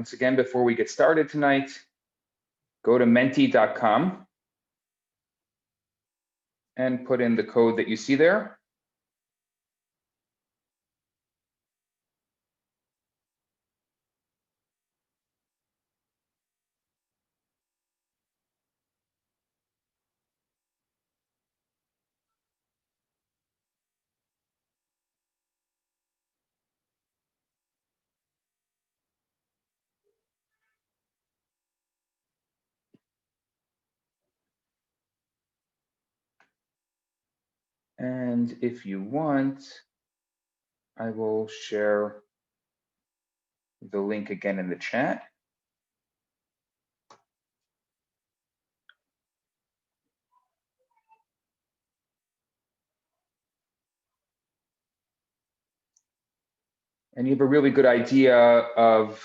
Once again, before we get started tonight, go to menti.com and put in the code that you see there. And if you want, I will share the link again in the chat. And you have a really good idea of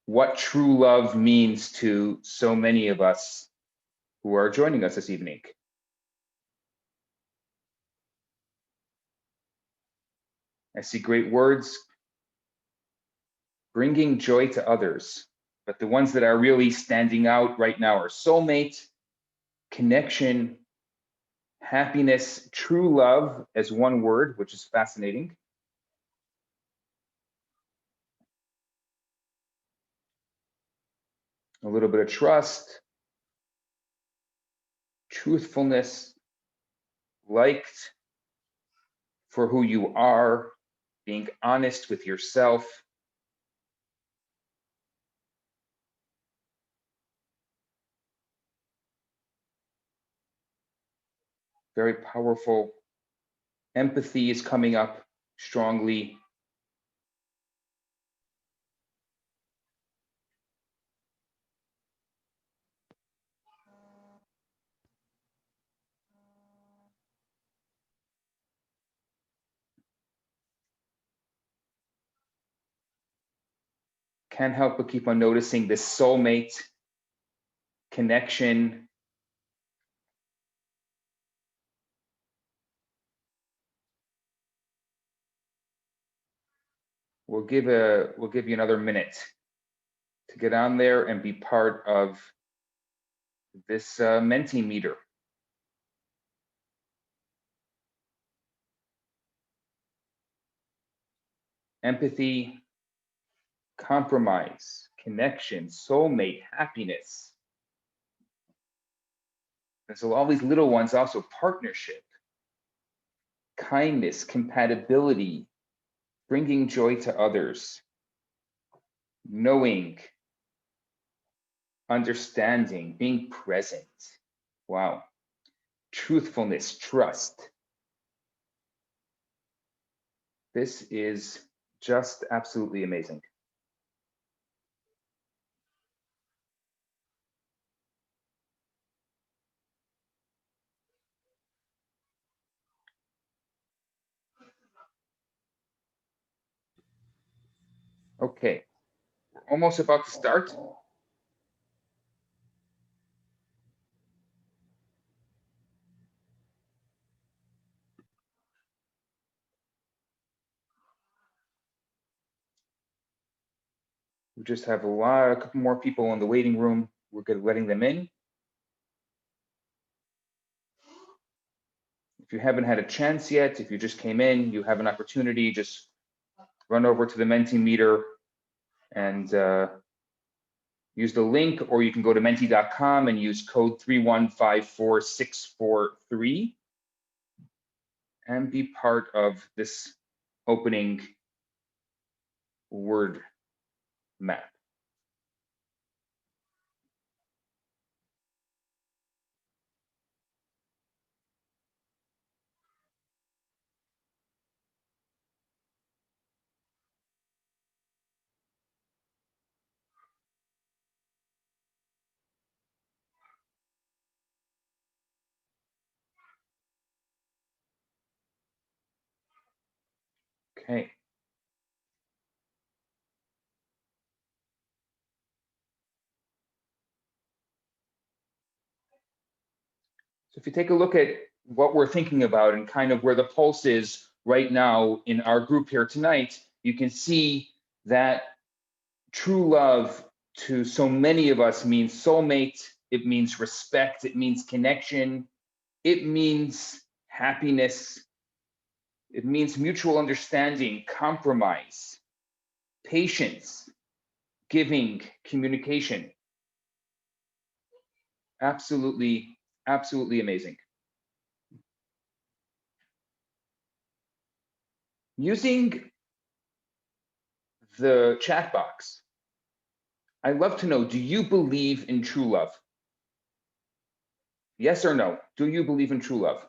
what true love means to so many of us who are joining us this evening. I see great words, bringing joy to others, but the ones that are really standing out right now are soulmate, connection, happiness, true love as one word, which is fascinating. A little bit of trust, truthfulness, liked for who you are, being honest with yourself. Very powerful. Empathy is coming up strongly. Can't help but keep on noticing this soulmate connection. We'll give you another minute to get on there and be part of this Menti meter. Empathy, compromise, connection, soulmate, happiness. And so all these little ones also partnership, kindness, compatibility, bringing joy to others, knowing, understanding, being present. Wow. Truthfulness, trust. This is just absolutely amazing. Okay, we're almost about to start. We just have a couple more people in the waiting room. We're good letting them in. If you haven't had a chance yet, if you just came in, you have an opportunity, just run over to the Menti meter and use the link, or you can go to menti.com and use code 3154643 and be part of this opening word map. Okay. So if you take a look at what we're thinking about and kind of where the pulse is right now in our group here tonight, you can see that true love to so many of us means soulmate, it means respect, it means connection, it means happiness, it means mutual understanding, compromise, patience, giving, communication. Absolutely, absolutely amazing. Using the chat box, I'd love to know, do you believe in true love? Yes or no? Do you believe in true love?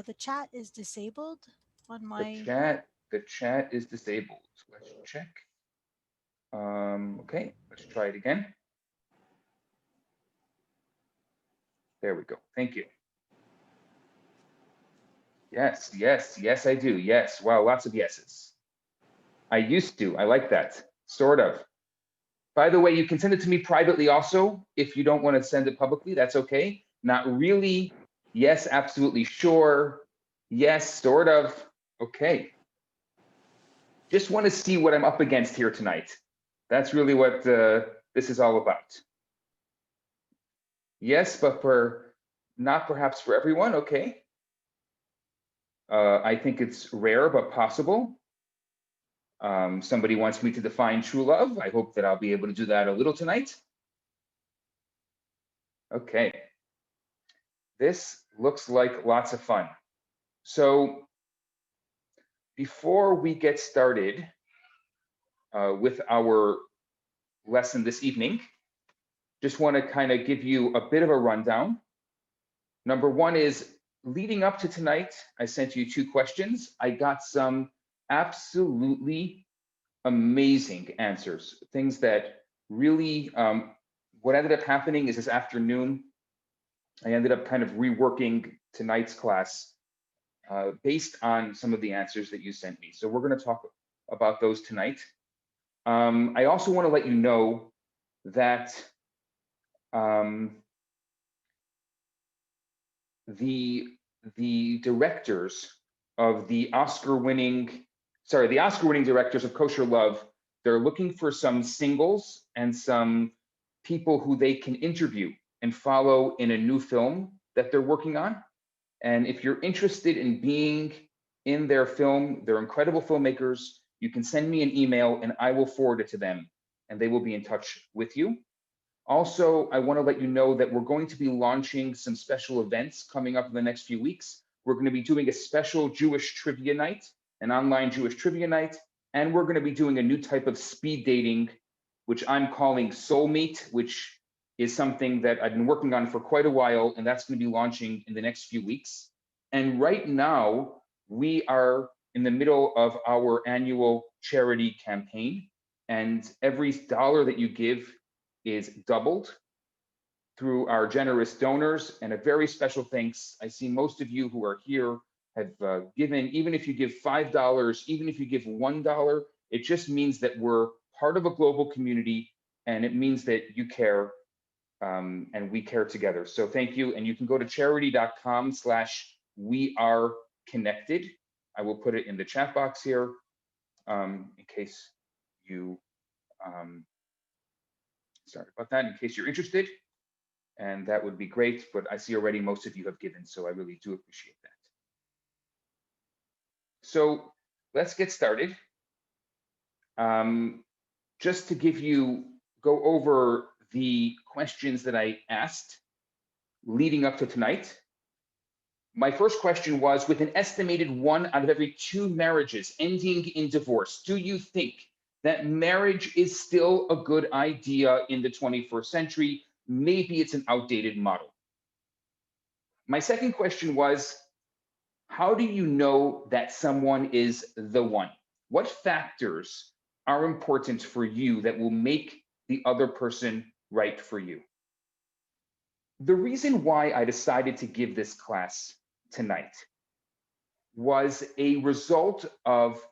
The chat is disabled on The my. chat is disabled. Let's check. Okay, let's try it again. There we go. Thank you. Yes, yes, yes, I do. Yes. Wow, lots of yeses. I used to. I like that. Sort of. By the way, you can send it to me privately also. If you don't want to send it publicly, that's okay. Not really. Yes, absolutely sure. Yes, sort of. Okay. Just want to see what I'm up against here tonight. That's really what this is all about. Yes, but for not perhaps for everyone. Okay. I think it's rare but possible. Somebody wants me to define true love. I hope that I'll be able to do that a little tonight. Okay. This looks like lots of fun. So before we get started with our lesson this evening, just want to kind of give you a bit of a rundown. Number one is leading up to tonight, I sent you 2 questions. I got some absolutely amazing answers, things that really, what ended up happening is this afternoon, I ended up kind of reworking tonight's class based on some of the answers that you sent me. So we're going to talk about those tonight. I also want to let you know that the directors of the Oscar-winning directors of Kosher Love, they're looking for some singles and some people who they can interview and follow in a new film that they're working on. And if you're interested in being in their film, they're incredible filmmakers. You can send me an email and I will forward it to them and they will be in touch with you. Also, I want to let you know that we're going to be launching some special events coming up in the next few weeks. We're going to be doing a special Jewish trivia night, an online Jewish trivia night, and we're going to be doing a new type of speed dating, which I'm calling Soulmate, which is something that I've been working on for quite a while, and that's going to be launching in the next few weeks. And right now, we are in the middle of our annual charity campaign, and every dollar that you give is doubled through our generous donors, and a very special thanks. I see most of you who are here have given, even if you give $5, even if you give $1, it just means that we're part of a global community, and it means that you care and we care together. So thank you, and you can go to charity.com/weareconnected. I will put it in the chat box here in case you, sorry about that, in case you're interested. And that would be great, but I see already most of you have given, so I really do appreciate that. So let's get started. Just to go over the questions that I asked leading up to tonight. My first question was, with an estimated 1 out of every 2 marriages ending in divorce, do you think that marriage is still a good idea in the 21st century? Maybe it's an outdated model. My second question was, how do you know that someone is the one? What factors are important for you that will make the other person right for you? The reason why I decided to give this class tonight was a result of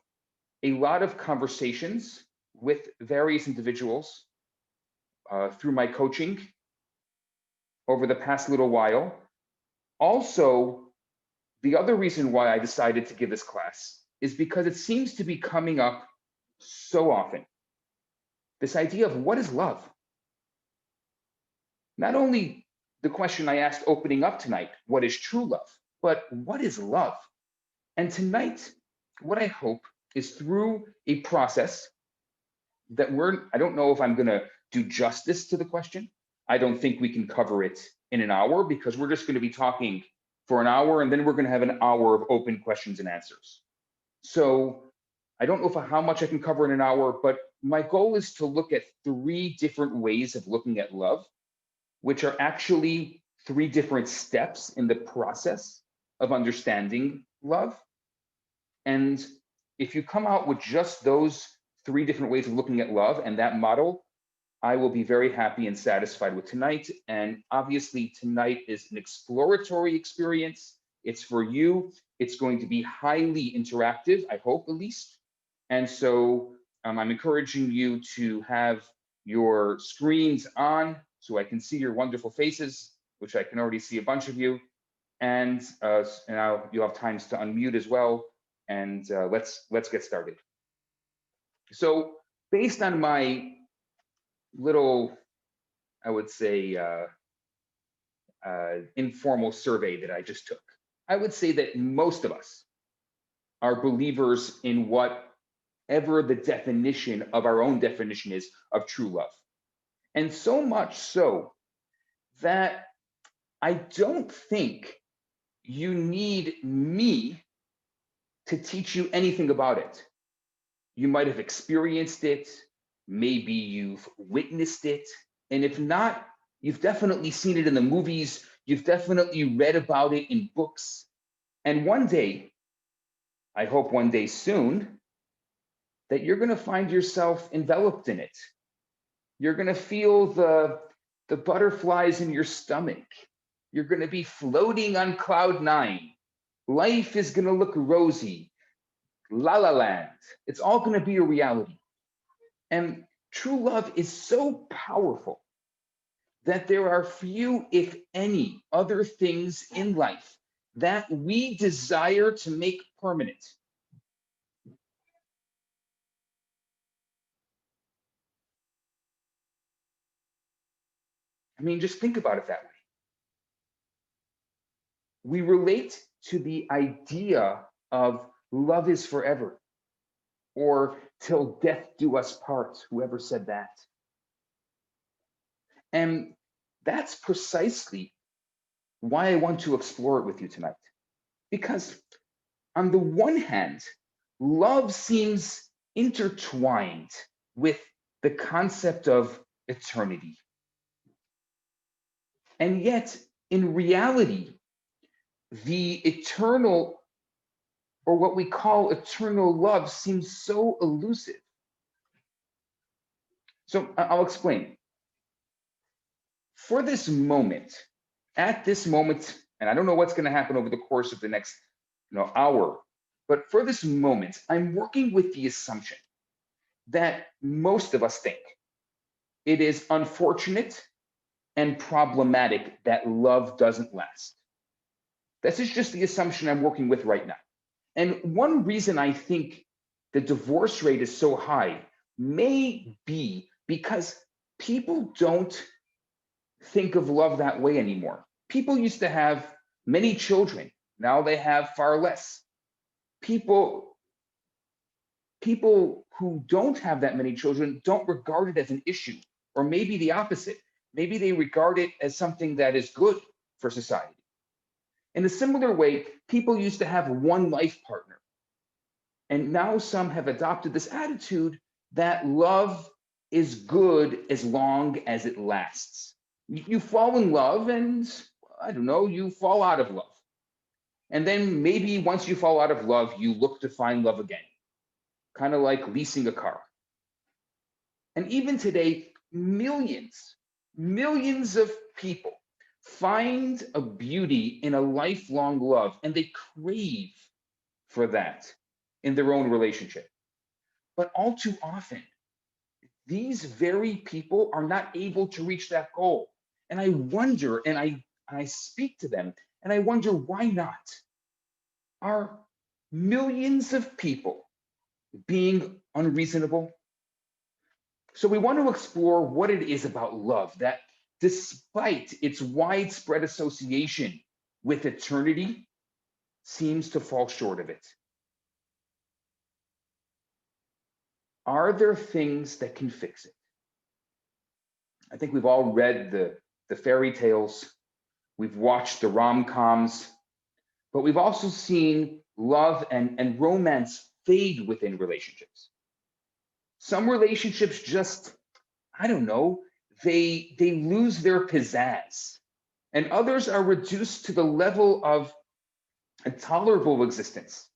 a lot of conversations with various individuals through my coaching over the past little while. Also, the other reason why I decided to give this class is because it seems to be coming up so often. This idea of what is love? Not only the question I asked opening up tonight, what is true love? But what is love? And tonight, what I hope is through a process that I don't know if I'm gonna do justice to the question. I don't think we can cover it in an hour because we're just gonna be talking for an hour and then we're gonna have an hour of open questions and answers. So I don't know how much I can cover in an hour, but my goal is to look at 3 different ways of looking at love, which are actually 3 different steps in the process of understanding love. And if you come out with just those 3 different ways of looking at love and that model, I will be very happy and satisfied with tonight. And obviously tonight is an exploratory experience. It's for you. It's going to be highly interactive, I hope at least. And so I'm encouraging you to have your screens on so I can see your wonderful faces, which I can already see a bunch of you. And now you'll have times to unmute as well. And let's get started. So based on my little, I would say, informal survey that I just took, I would say that most of us are believers in whatever the definition of our own definition is of true love. And so much so that I don't think you need me to teach you anything about it. You might have experienced it, maybe you've witnessed it, and if not, you've definitely seen it in the movies, you've definitely read about it in books. And one day, I hope one day soon, that you're gonna find yourself enveloped in it. You're gonna feel the butterflies in your stomach. You're gonna be floating on cloud 9. Life is gonna look rosy. La La Land. It's all gonna be a reality. And true love is so powerful that there are few, if any, other things in life that we desire to make permanent. I mean, just think about it that way. We relate to the idea of love is forever, or till death do us part, whoever said that. And that's precisely why I want to explore it with you tonight. Because on the one hand, love seems intertwined with the concept of eternity. And yet, in reality, the eternal, or what we call eternal love, seems so elusive. So I'll explain. For this moment, at this moment, and I don't know what's going to happen over the course of the next hour, but for this moment, I'm working with the assumption that most of us think it is unfortunate and problematic that love doesn't last. This is just the assumption I'm working with right now. And one reason I think the divorce rate is so high may be because people don't think of love that way anymore. People used to have many children. Now they have far less. People who don't have that many children don't regard it as an issue, or maybe the opposite. Maybe they regard it as something that is good for society. In a similar way, people used to have one life partner. And now some have adopted this attitude that love is good as long as it lasts. You fall in love and, I don't know, you fall out of love. And then maybe once you fall out of love, you look to find love again, kind of like leasing a car. And even today, millions of people find a beauty in a lifelong love, and they crave for that in their own relationship. But all too often, these very people are not able to reach that goal. And I wonder, and I speak to them, and I wonder why not? Are millions of people being unreasonable. So we want to explore what it is about love that, despite its widespread association with eternity, seems to fall short of it. Are there things that can fix it? I think we've all read the fairy tales, we've watched the rom-coms, but we've also seen love and romance fade within relationships. Some relationships just, I don't know, they lose their pizzazz, and others are reduced to the level of a tolerable existence,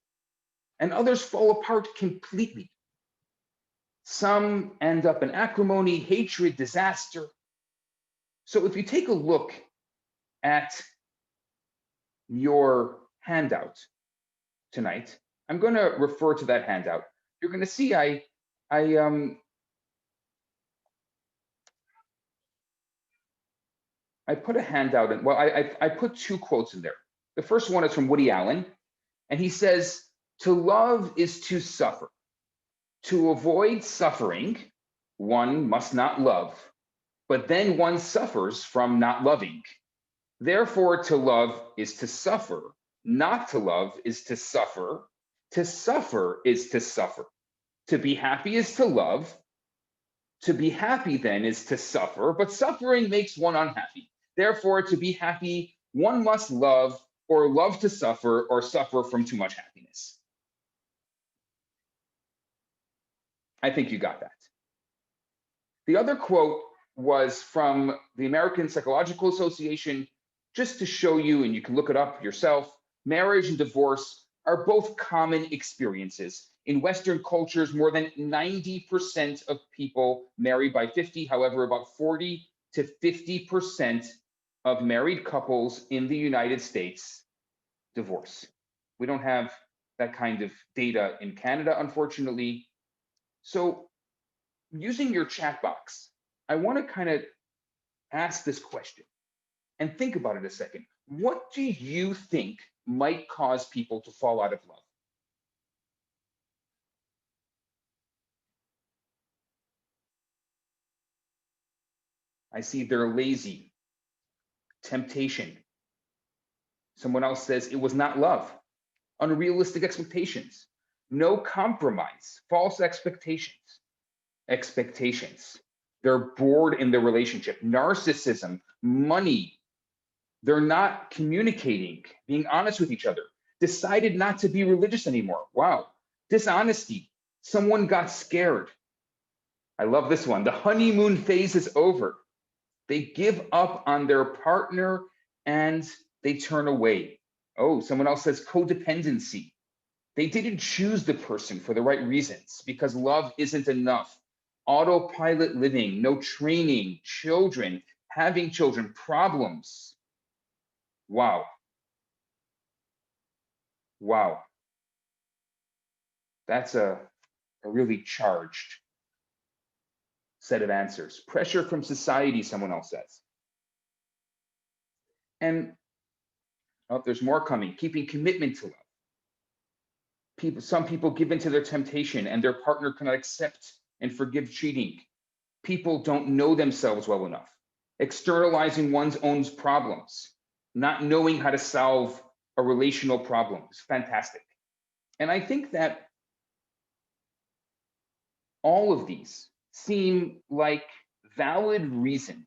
and others fall apart completely. Some end up in acrimony, hatred, disaster. So if you take a look at your handout tonight, I'm going to refer to that handout. You're going to see I put a handout in. Well, I put two quotes in there. The first one is from Woody Allen, and he says, "To love is to suffer. To avoid suffering, one must not love, but then one suffers from not loving. Therefore, to love is to suffer. Not to love is to suffer. To suffer is to suffer. To be happy is to love. To be happy then is to suffer, but suffering makes one unhappy. Therefore, to be happy, one must love, or love to suffer, or suffer from too much happiness." I think you got that. The other quote was from the American Psychological Association, just to show you, and you can look it up yourself. Marriage and divorce are both common experiences. In Western cultures, more than 90% of people marry by 50. However, about 40 to 50% of married couples in the United States divorce. We don't have that kind of data in Canada, unfortunately. So using your chat box, I want to kind of ask this question and think about it a second. What do you think might cause people to fall out of love? I see they're lazy, temptation. Someone else says it was not love, unrealistic expectations, no compromise, false expectations. They're bored in the relationship, narcissism, money. They're not communicating, being honest with each other, decided not to be religious anymore. Wow. Dishonesty. Someone got scared. I love this one. The honeymoon phase is over. They give up on their partner and they turn away. Oh, someone else says codependency. They didn't choose the person for the right reasons because love isn't enough. Autopilot living, no training, children, having children, problems. Wow. Wow. That's a really charged set of answers. Pressure from society, someone else says. And oh, there's more coming. Keeping commitment to love. Some people give in to their temptation and their partner cannot accept and forgive cheating. People don't know themselves well enough. Externalizing one's own problems. Not knowing how to solve a relational problem is fantastic. And I think that all of these seem like valid reasons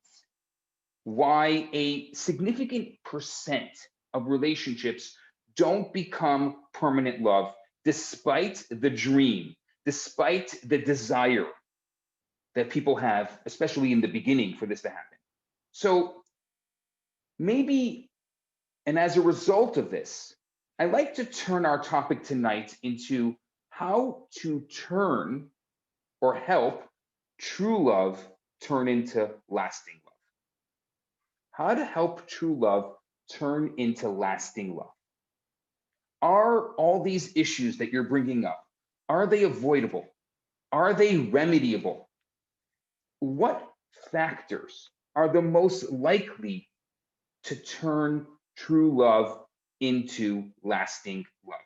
why a significant percent of relationships don't become permanent love, despite the dream, despite the desire that people have, especially in the beginning, for this to happen. So maybe, and as a result of this, I'd like to turn our topic tonight into how to turn or help true love turn into lasting love. How to help true love turn into lasting love. Are all these issues that you're bringing up, are they avoidable? Are they remediable? What factors are the most likely to turn true love into lasting love?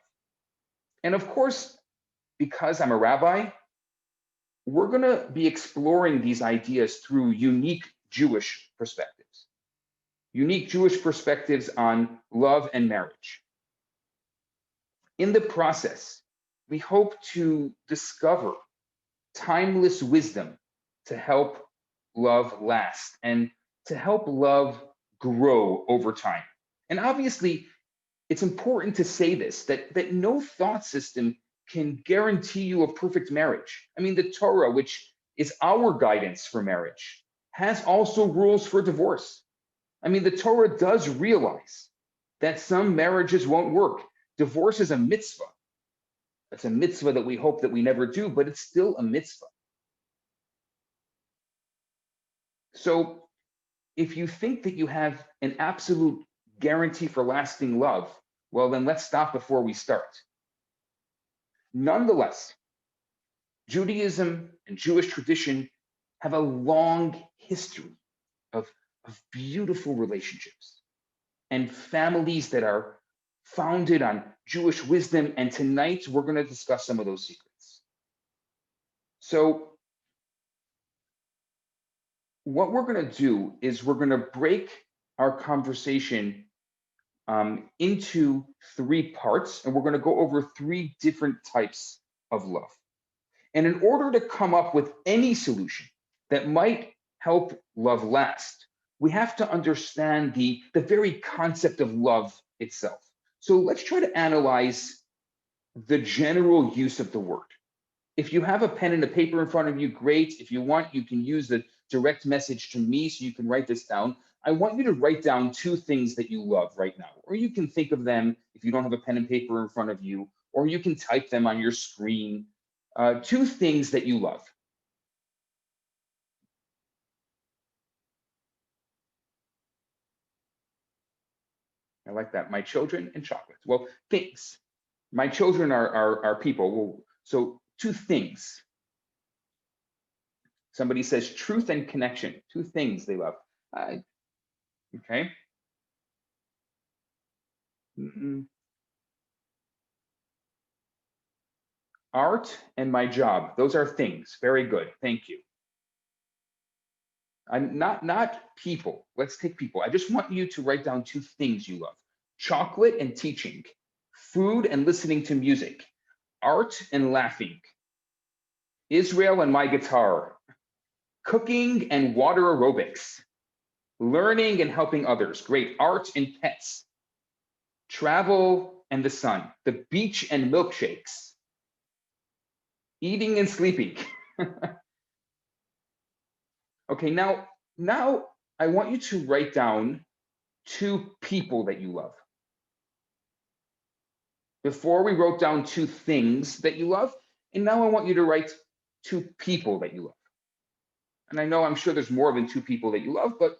And of course, because I'm a rabbi, we're going to be exploring these ideas through unique Jewish perspectives on love and marriage. In the process, we hope to discover timeless wisdom to help love last and to help love grow over time. And obviously, it's important to say this, that no thought system can guarantee you a perfect marriage. I mean, the Torah, which is our guidance for marriage, has also rules for divorce. I mean, the Torah does realize that some marriages won't work. Divorce is a mitzvah. It's a mitzvah that we hope that we never do, but it's still a mitzvah. So if you think that you have an absolute guarantee for lasting love, well, then let's stop before we start. Nonetheless, Judaism and Jewish tradition have a long history of beautiful relationships and families that are founded on Jewish wisdom. And tonight we're going to discuss some of those secrets. So what we're going to do is we're going to break our conversation into 3 parts, and we're going to go over 3 different types of love. And in order to come up with any solution that might help love last, we have to understand the very concept of love itself. So let's try to analyze the general use of the word. If you have a pen and a paper in front of you, great. If you want, you can use the direct message to me so you can write this down. I want you to write down 2 things that you love right now, or you can think of them if you don't have a pen and paper in front of you, or you can type them on your screen. 2 things that you love. I like that. My children and chocolate. Well, things. My children are people. Well, so 2 things. Somebody says truth and connection. 2 things they love. Okay. Art and my job. Those are things. Very good. Thank you. I'm not people. Let's take people. I just want you to write down 2 things you love. Chocolate and teaching. Food and listening to music. Art and laughing. Israel and my guitar. Cooking and water aerobics. Learning and helping others. Great. Art and pets. Travel and the sun. The beach and milkshakes. Eating and sleeping. Okay, now I want you to write down 2 people that you love. Before we wrote down 2 things that you love, and now I want you to write 2 people that you love. And I know I'm sure there's more than 2 people that you love, but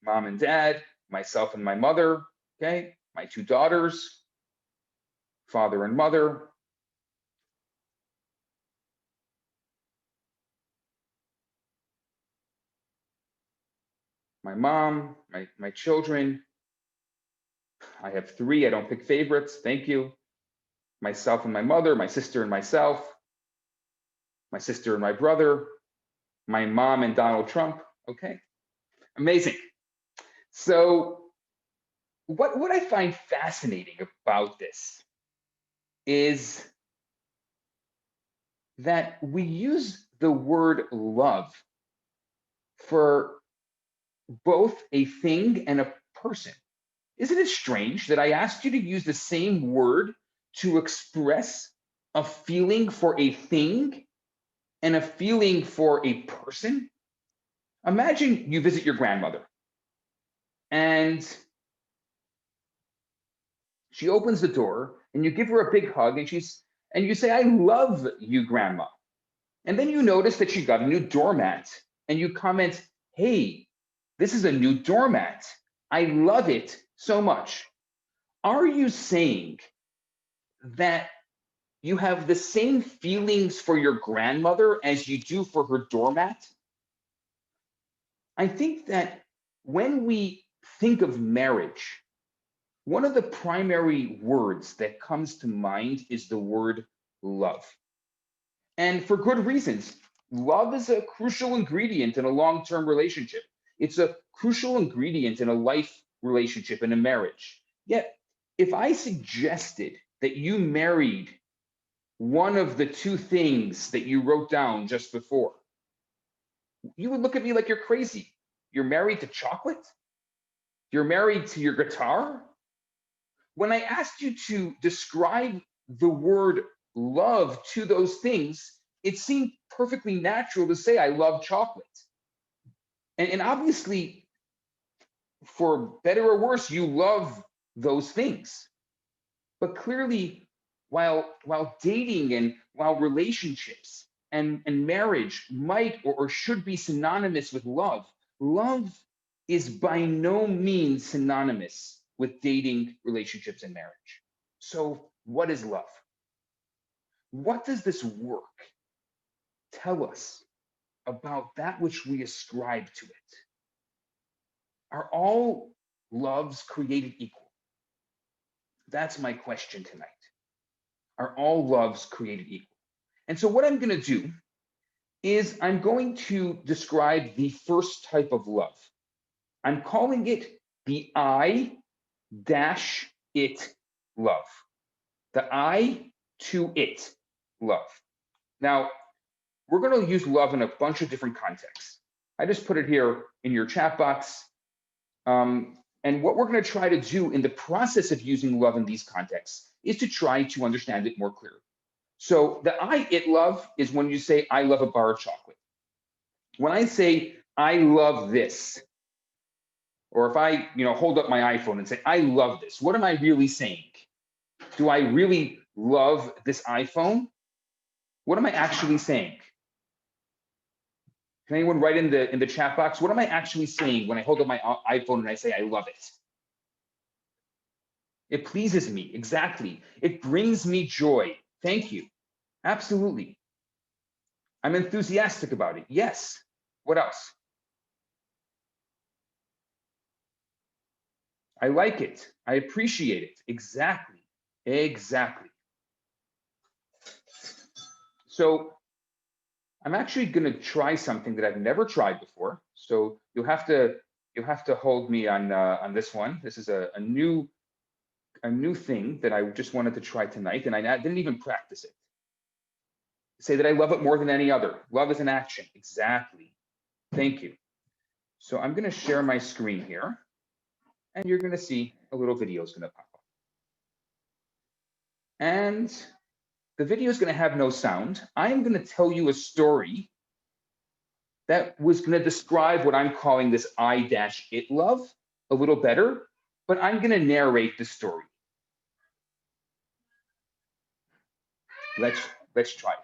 mom and dad, myself and my mother, okay? My 2 daughters, father and mother. My mom, my children. I have 3, I don't pick favorites, thank you. Myself and my mother, my sister and myself, my sister and my brother, my mom and Donald Trump. Okay, amazing. So what I find fascinating about this is that we use the word love for both a thing and a person. Isn't it strange that I asked you to use the same word to express a feeling for a thing and a feeling for a person? Imagine you visit your grandmother and she opens the door and you give her a big hug and you say, "I love you, grandma." And then you notice that she got a new doormat and you comment, "Hey, this is a new doormat. I love it so much." Are you saying that you have the same feelings for your grandmother as you do for her doormat? I think that when we think of marriage, one of the primary words that comes to mind is the word love. And for good reasons. Love is a crucial ingredient in a long-term relationship. It's a crucial ingredient in a life relationship, in a marriage. Yet, if I suggested that you married one of the two things that you wrote down just before, you would look at me like you're crazy. You're married to chocolate? You're married to your guitar? When I asked you to describe the word love to those things, it seemed perfectly natural to say, I love chocolate. And obviously, for better or worse, you love those things. But clearly, while dating and while relationships and marriage might or should be synonymous with love, love is by no means synonymous with dating, relationships, and marriage. So what is love? What does this work tell us about that which we ascribe to it? Are all loves created equal? That's my question tonight. Are all loves created equal? And so what I'm going to do is I'm going to describe the first type of love. I'm calling it the I-it love. The I to it love. Now, we're going to use love in a bunch of different contexts. I just put it here in your chat box. And what we're going to try to do in the process of using love in these contexts is to try to understand it more clearly. So the I-it love is when you say, I love a bar of chocolate. When I say, I love this, or if I hold up my iPhone and say, I love this, what am I really saying? Do I really love this iPhone? What am I actually saying? Can anyone write in the chat box? What am I actually saying when I hold up my iPhone and I say, I love it? It pleases me, exactly. It brings me joy. Thank you. Absolutely. I'm enthusiastic about it. Yes. What else? I like it. I appreciate it. Exactly. Exactly. So I'm actually going to try something that I've never tried before. So you'll have to hold me on this one. This is a new thing that I just wanted to try tonight, and I didn't even practice it. Say that I love it more than any other. Love is an action. Exactly. Thank you. So I'm going to share my screen here, and you're going to see a little video is going to pop up. And the video is going to have no sound. I am going to tell you a story that was going to describe what I'm calling this I-it love a little better, but I'm going to narrate the story. Let's try it.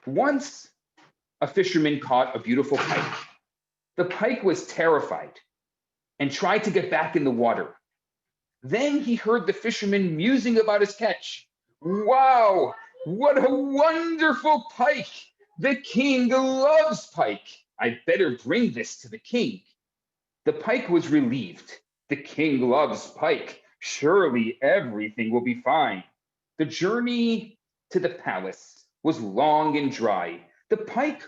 Once a fisherman caught a beautiful pike. The pike was terrified and tried to get back in the water. Then he heard the fisherman musing about his catch. Wow, what a wonderful pike! The king loves pike. I better bring this to the king. The pike was relieved. The king loves pike. Surely everything will be fine. The journey to the palace was long and dry. The pike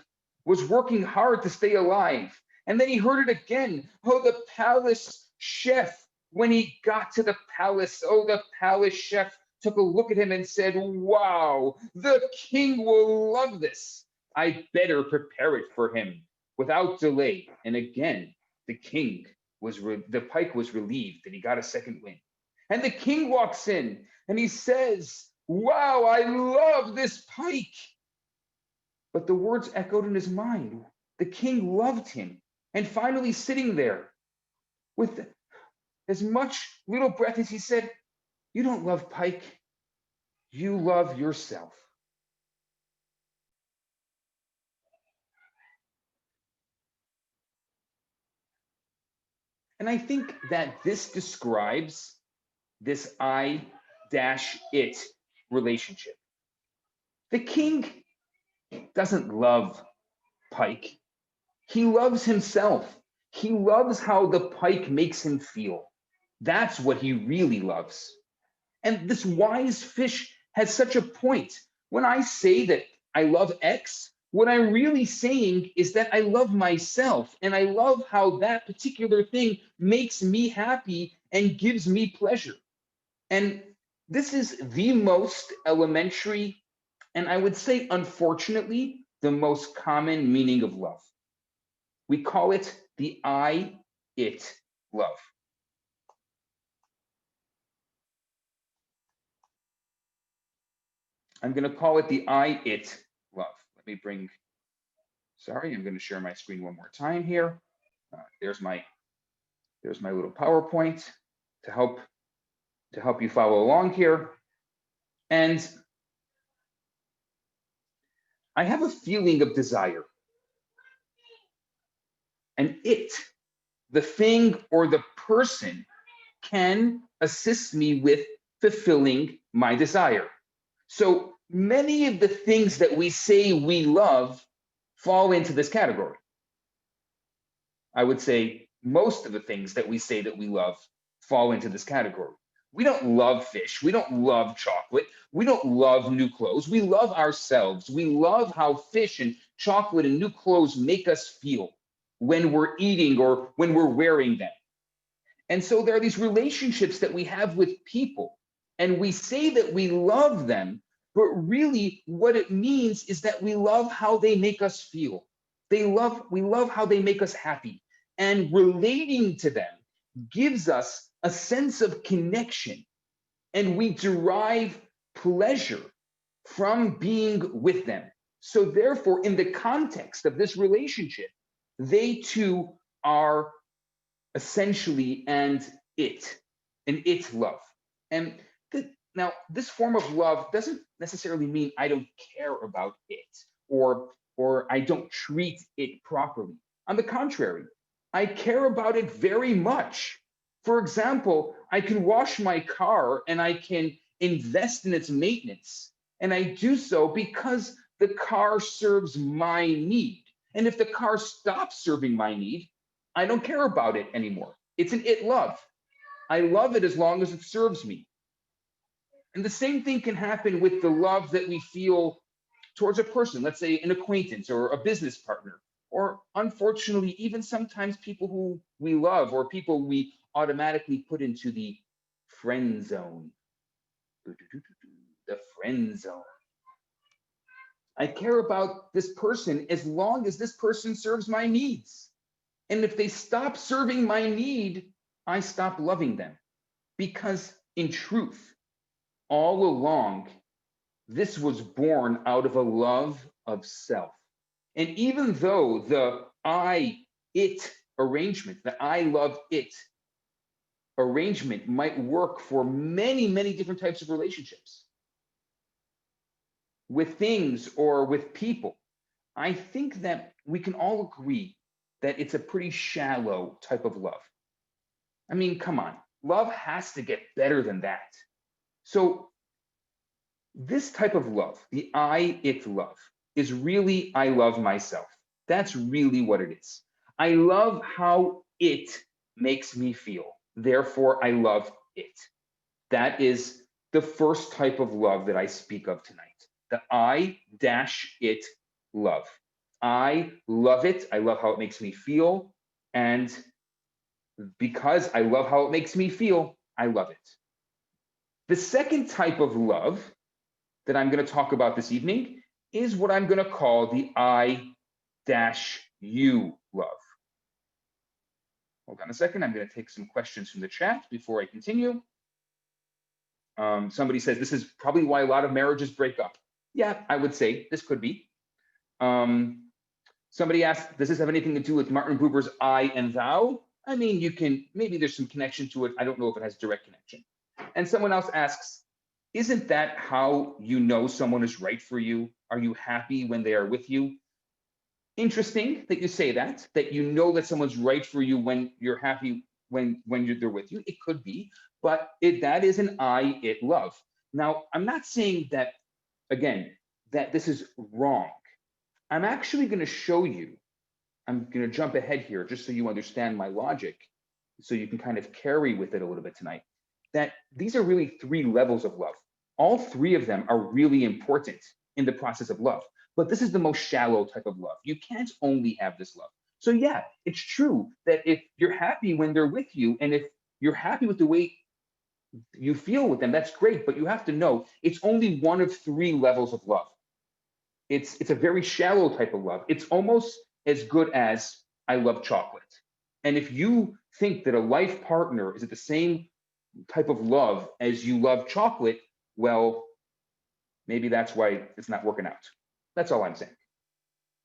was working hard to stay alive. And then he heard it again. Oh, the palace chef. When he got to the palace, oh, the palace chef took a look at him and said, wow, the king will love this. I better prepare it for him without delay. And again, the pike was relieved that he got a second wind. And the king walks in and he says, wow, I love this pike. But the words echoed in his mind. The king loved him. And finally sitting there with as much little breath as he said, you don't love pike, you love yourself. And I think that this describes this I-it relationship. The king doesn't love pike. He loves himself. He loves how the pike makes him feel. That's what he really loves. And this wise fish has such a point. When I say that I love X, what I'm really saying is that I love myself and I love how that particular thing makes me happy and gives me pleasure. And this is the most elementary, and I would say, unfortunately, the most common meaning of love. We call it the I-it love. I'm going to call it the I-it love. Let me bring, sorry, I'm going to share my screen one more time here. There's my little PowerPoint to help you follow along here. And I have a feeling of desire. And it, the thing or the person, can assist me with fulfilling my desire. So many of the things that we say we love fall into this category. I would say most of the things that we say that we love fall into this category. We don't love fish. We don't love chocolate. We don't love new clothes. We love ourselves. We love how fish and chocolate and new clothes make us feel when we're eating or when we're wearing them. And so there are these relationships that we have with people, and we say that we love them, but really what it means is that we love how they make us feel. We love how they make us happy. And relating to them gives us a sense of connection, and we derive pleasure from being with them. So therefore, in the context of this relationship, they too are essentially an it love. And now this form of love doesn't necessarily mean I don't care about it or I don't treat it properly. On the contrary, I care about it very much. For example, I can wash my car and I can invest in its maintenance. And I do so because the car serves my need. And if the car stops serving my need, I don't care about it anymore. It's an it love. I love it as long as it serves me. And the same thing can happen with the love that we feel towards a person, let's say an acquaintance or a business partner, or unfortunately, even sometimes people who we love or people we automatically put into the friend zone. The friend zone. I care about this person as long as this person serves my needs. And if they stop serving my need, I stop loving them. Because in truth, all along, this was born out of a love of self. And even though the I-it arrangement, the I love it arrangement might work for many, many different types of relationships, with things or with people, I think that we can all agree that it's a pretty shallow type of love. I mean, come on, love has to get better than that. So this type of love, the I-it love, is really I love myself. That's really what it is. I love how it makes me feel. Therefore, I love it. That is the first type of love that I speak of tonight. The I-it love. I love it. I love how it makes me feel. And because I love how it makes me feel, I love it. The second type of love that I'm going to talk about this evening is what I'm going to call the I-you love. Hold on a second. I'm going to take some questions from the chat before I continue. Somebody says this is probably why a lot of marriages break up. Yeah, I would say this could be. Somebody asked, does this have anything to do with Martin Buber's I and thou? I mean, you can, maybe there's some connection to it. I don't know if it has direct connection. And someone else asks, isn't that how you know someone is right for you? Are you happy when they are with you? Interesting that you say that you know that someone's right for you when you're happy when they're with you. It could be, but that is an I-it love. Now, I'm not saying that, again, that this is wrong. I'm actually going to show you, I'm going to jump ahead here just so you understand my logic, so you can kind of carry with it a little bit tonight, that these are really 3 levels of love. All 3 of them are really important in the process of love, but this is the most shallow type of love. You can't only have this love. So yeah, it's true that if you're happy when they're with you, and if you're happy with the way you feel with them, that's great, but you have to know it's only one of 3 levels of love. It's a very shallow type of love. It's almost as good as I love chocolate. And if you think that a life partner is at the same type of love as you love chocolate, well, maybe that's why it's not working out. That's all I'm saying.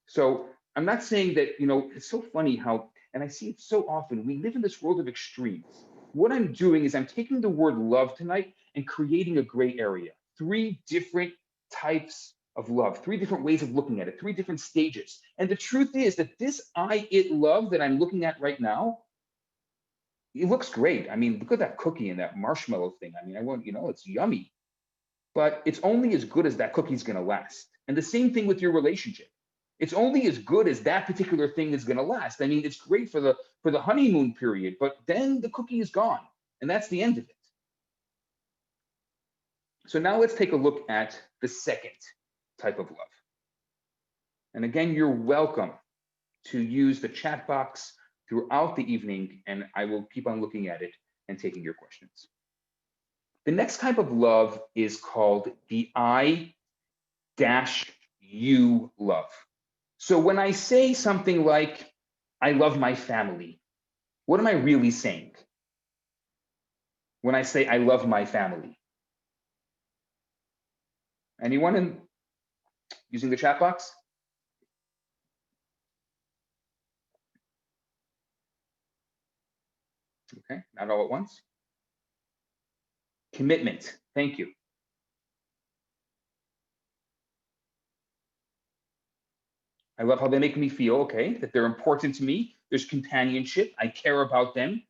So I'm not saying that, it's so funny how, and I see it so often, we live in this world of extremes. What I'm doing is I'm taking the word love tonight and creating a gray area. 3 different types of love, 3 different ways of looking at it, 3 different stages. And the truth is that this it love that I'm looking at right now, it looks great. I mean, look at that cookie and that marshmallow thing. I mean, it's yummy, but it's only as good as that cookie's going to last. And the same thing with your relationship. It's only as good as that particular thing is going to last. I mean, it's great for the honeymoon period, but then the cookie is gone, and that's the end of it. So now let's take a look at the second type of love. And again, you're welcome to use the chat box throughout the evening, and I will keep on looking at it and taking your questions. The next type of love is called the I-U love. So when I say something like, I love my family, what am I really saying? When I say I love my family? Anyone using the chat box? Okay, not all at once. Commitment, thank you. I love how they make me feel, okay, that they're important to me. There's companionship, I care about them.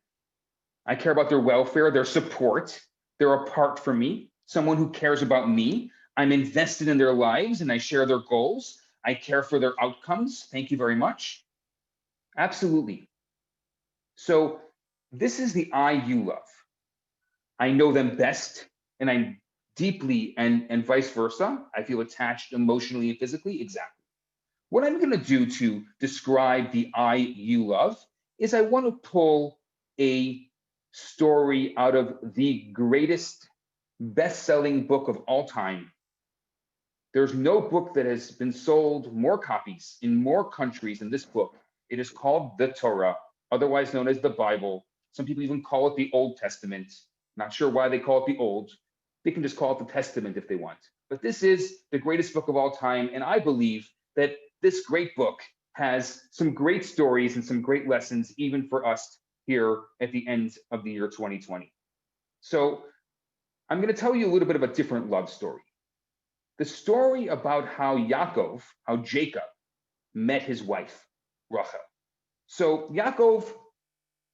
I care about their welfare, their support. They're a part for me, someone who cares about me. I'm invested in their lives and I share their goals. I care for their outcomes. Thank you very much. Absolutely. So this is the I-U love. I know them best and I'm deeply and vice versa. I feel attached emotionally and physically, exactly. What I'm going to do to describe the I-U love is I want to pull a story out of the greatest best-selling book of all time. There's no book that has been sold more copies in more countries than this book. It is called the Torah, otherwise known as the Bible. Some people even call it the Old Testament. Not sure why they call it the Old. They can just call it the Testament if they want. But this is the greatest book of all time, and I believe that this great book has some great stories and some great lessons, even for us here at the end of the year 2020. So I'm going to tell you a little bit of a different love story. The story about how Jacob met his wife, Rachel. So Yaakov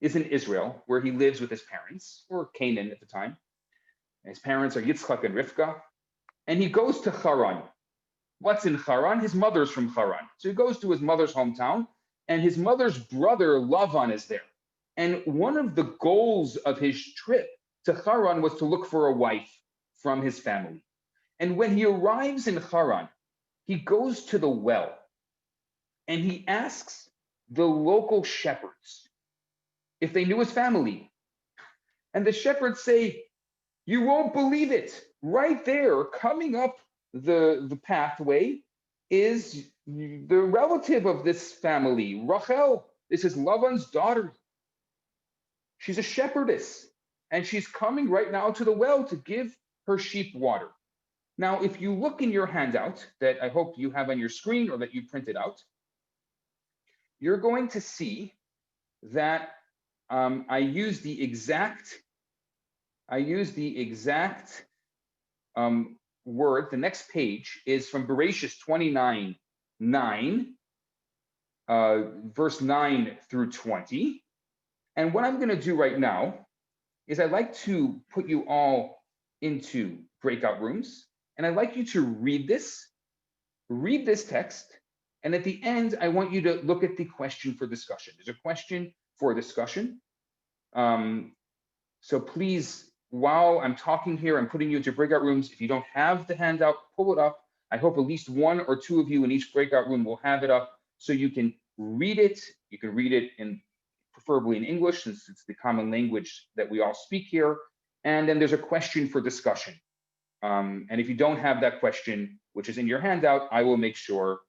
is in Israel, where he lives with his parents, or Canaan at the time. His parents are Yitzchak and Rivka. And he goes to Haran. What's in Haran? His mother's from Haran. So he goes to his mother's hometown, and his mother's brother, Lavan, is there. And one of the goals of his trip to Haran was to look for a wife from his family. And when he arrives in Haran, he goes to the well, and he asks the local shepherds if they knew his family. And the shepherds say, you won't believe it. Right there, coming up the pathway is the relative of this family, Rachel. This is Lavan's daughter. She's a shepherdess, and she's coming right now to the well to give her sheep water. Now, if you look in your handout that I hope you have on your screen or that you printed out, you're going to see that I use the exact word. The next page is from Bereshit 29:9, verse 9 through 20. And what I'm going to do right now is I'd like to put you all into breakout rooms, and I'd like you to read this text, and at the end, I want you to look at the question for discussion. There's a question for discussion. So please, while I'm talking here, I'm putting you into breakout rooms. If you don't have the handout, pull it up. I hope at least one or two of you in each breakout room will have it up so you can read it. You can read it in preferably in English, since it's the common language that we all speak here. And then there's a question for discussion. And if you don't have that question, which is in your handout, I will make sure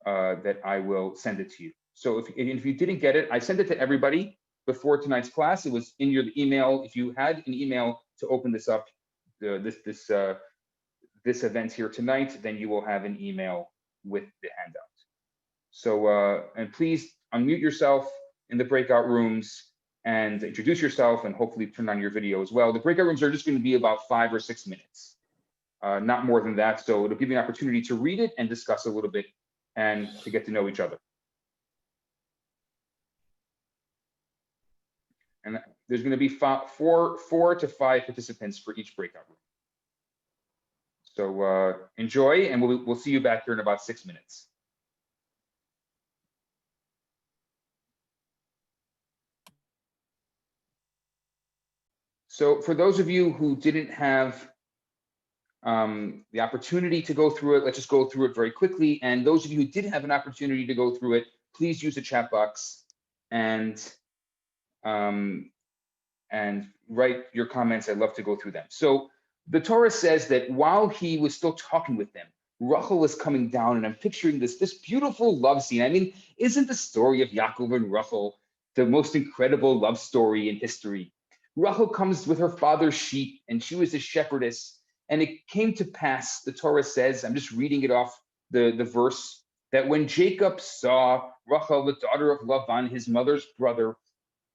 that I will send it to you. So if you didn't get it, I sent it to everybody before tonight's class. It was in your email. If you had an email to open this up, this event here tonight, then you will have an email with the handout. So and please unmute yourself in the breakout rooms and introduce yourself, and hopefully turn on your video as well. The breakout rooms are just going to be about 5 or 6 minutes, not more than that. So it'll give you an opportunity to read it and discuss a little bit and to get to know each other. And there's going to be four to five participants for each breakout room. So enjoy, and we'll see you back here in about 6 minutes. So for those of you who didn't have the opportunity to go through it, let's just go through it very quickly. And those of you who did have an opportunity to go through it, please use the chat box and write your comments. I'd love to go through them. So the Torah says that while he was still talking with them, Rachel was coming down, and I'm picturing this beautiful love scene. I mean, isn't the story of Yaakov and Rachel the most incredible love story in history? Rachel comes with her father's sheep, and she was a shepherdess. And it came to pass, the Torah says, I'm just reading it off the verse, that when Jacob saw Rachel, the daughter of Lavan, his mother's brother,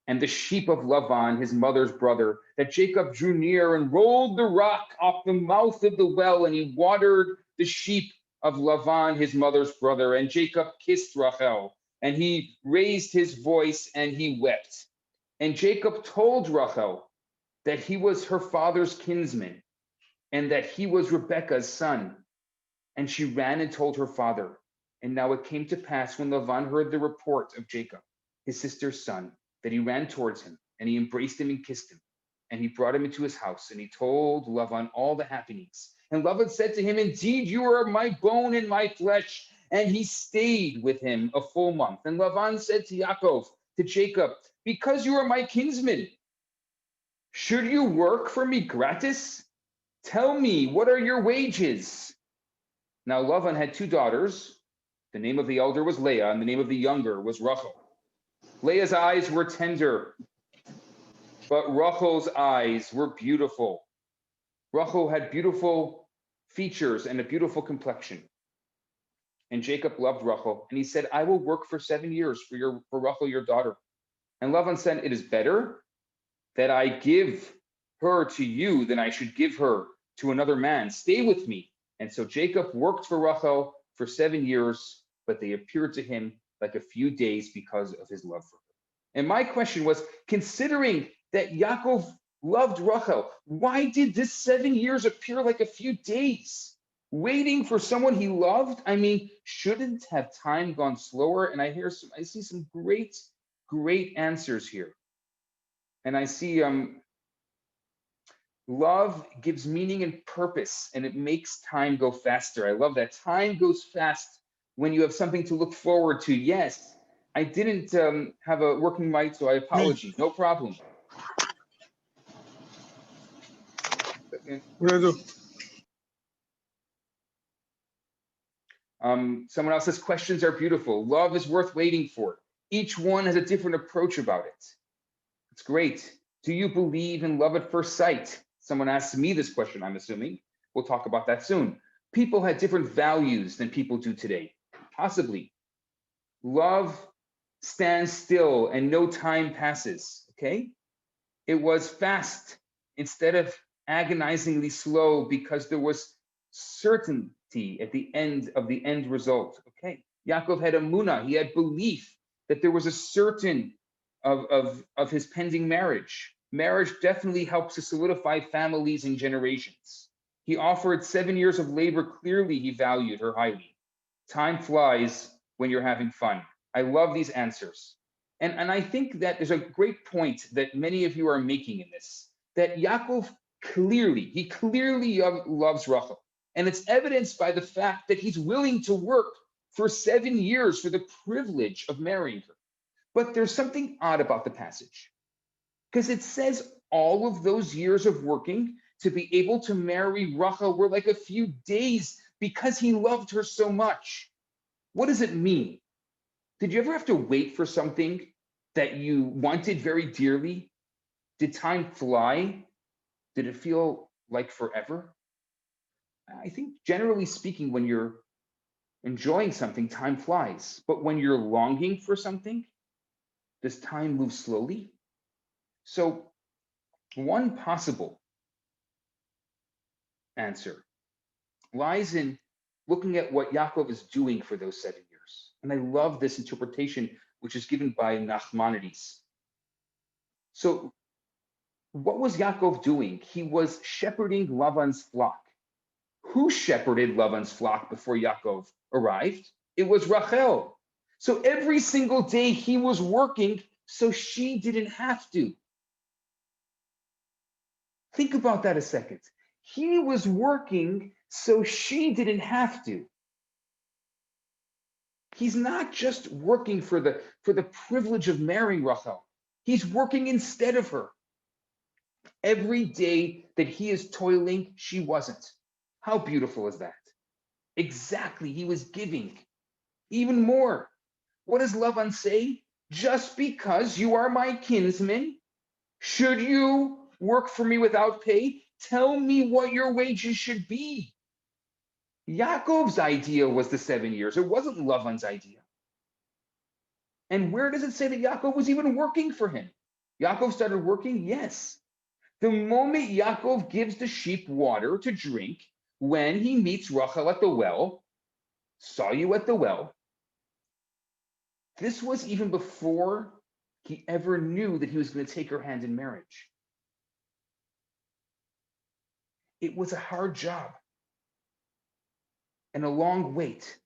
and the sheep of Lavan, his mother's brother, that Jacob drew near and rolled the rock off the mouth of the well, and he watered the sheep of Lavan, his mother's brother. And Jacob kissed Rachel, and he raised his voice, and he wept. And Jacob told Rachel that he was her father's kinsman, and that he was Rebekah's son. And she ran and told her father. And now it came to pass, when Lavan heard the report of Jacob, his sister's son, that he ran towards him, and he embraced him and kissed him. And he brought him into his house, and he told Lavan all the happenings. And Lavan said to him, indeed, you are my bone and my flesh. And he stayed with him a full month. And Lavan said to Yaakov, to Jacob, because you are my kinsman, should you work for me gratis? Tell me, what are your wages? Now Lavan had two daughters. The name of the elder was Leah, and the name of the younger was Rachel. Leah's eyes were tender, but Rachel's eyes were beautiful. Rachel had beautiful features and a beautiful complexion. And Jacob loved Rachel, and he said, I will work for 7 years for Rachel, your daughter. And Lavan said, it is better that I give her to you than I should give her to another man. Stay with me. And so Jacob worked for Rachel for 7 years, but they appeared to him like a few days because of his love for her. And my question was, considering that Yaakov loved Rachel, why did this 7 years appear like a few days? Waiting for someone he loved? I mean, shouldn't have time gone slower? And I see some great answers here. And I see love gives meaning and purpose, and it makes time go faster. I love that. Time goes fast when you have something to look forward to. Yes, I didn't have a working mic, so I apologize. No problem. Someone else says, questions are beautiful. Love is worth waiting for. Each one has a different approach about it. It's great. Do you believe in love at first sight? Someone asked me this question, I'm assuming. We'll talk about that soon. People had different values than people do today. Possibly. Love stands still and no time passes, okay? It was fast instead of agonizingly slow, because there was certainty at the end of the end result, okay? Yaakov had emunah, he had belief that there was a certain of his pending marriage. Marriage definitely helps to solidify families and generations. He offered 7 years of labor. Clearly, he valued her highly. Time flies when you're having fun. I love these answers. And I think that there's a great point that many of you are making in this, that Yaakov he clearly loves Rachel. And it's evidenced by the fact that he's willing to work for 7 years for the privilege of marrying her. But there's something odd about the passage, because it says all of those years of working to be able to marry Rachel were like a few days because he loved her so much. What does it mean? Did you ever have to wait for something that you wanted very dearly? Did time fly? Did it feel like forever? I think generally speaking, when you're enjoying something, time flies. But when you're longing for something, does time move slowly? So one possible answer lies in looking at what Yaakov is doing for those 7 years. And I love this interpretation, which is given by Nachmanides. So what was Yaakov doing? He was shepherding Lavan's flock. Who shepherded Lavan's flock before Yaakov arrived? It was Rachel. So every single day he was working so she didn't have to. Think about that a second. He was working so she didn't have to. He's not just working for the privilege of marrying Rachel. He's working instead of her. Every day that he is toiling, she wasn't. How beautiful is that? Exactly, he was giving. Even more. What does Lavan say? Just because you are my kinsman, should you work for me without pay? Tell me what your wages should be. Yaakov's idea was the 7 years. It wasn't Lavan's idea. And where does it say that Yaakov was even working for him? Yaakov started working? Yes. The moment Yaakov gives the sheep water to drink, when he meets Rachel at the well, saw you at the well, this was even before he ever knew that he was going to take her hand in marriage. It was a hard job and a long wait.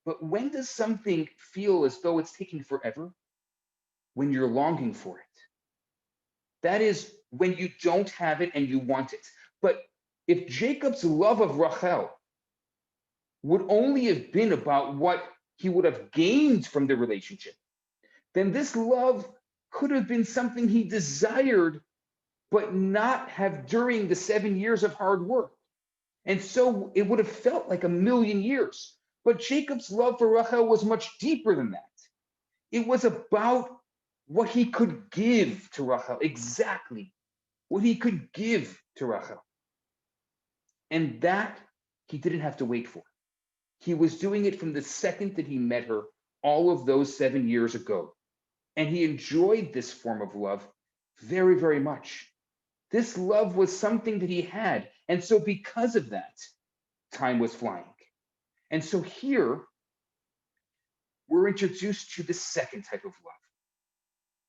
But when does something feel as though it's taking forever? When you're longing for it. That is when you don't have it and you want it. But if Jacob's love of Rachel would only have been about what he would have gained from the relationship, then this love could have been something he desired, but not have during the 7 years of hard work. And so it would have felt like a million years. But Jacob's love for Rachel was much deeper than that. It was about what he could give to Rachel, exactly what he could give to Rachel. And that he didn't have to wait for. He was doing it from the second that he met her all of those 7 years ago. And he enjoyed this form of love very, very much. This love was something that he had. And so because of that, time was flying. And so here, we're introduced to the second type of love.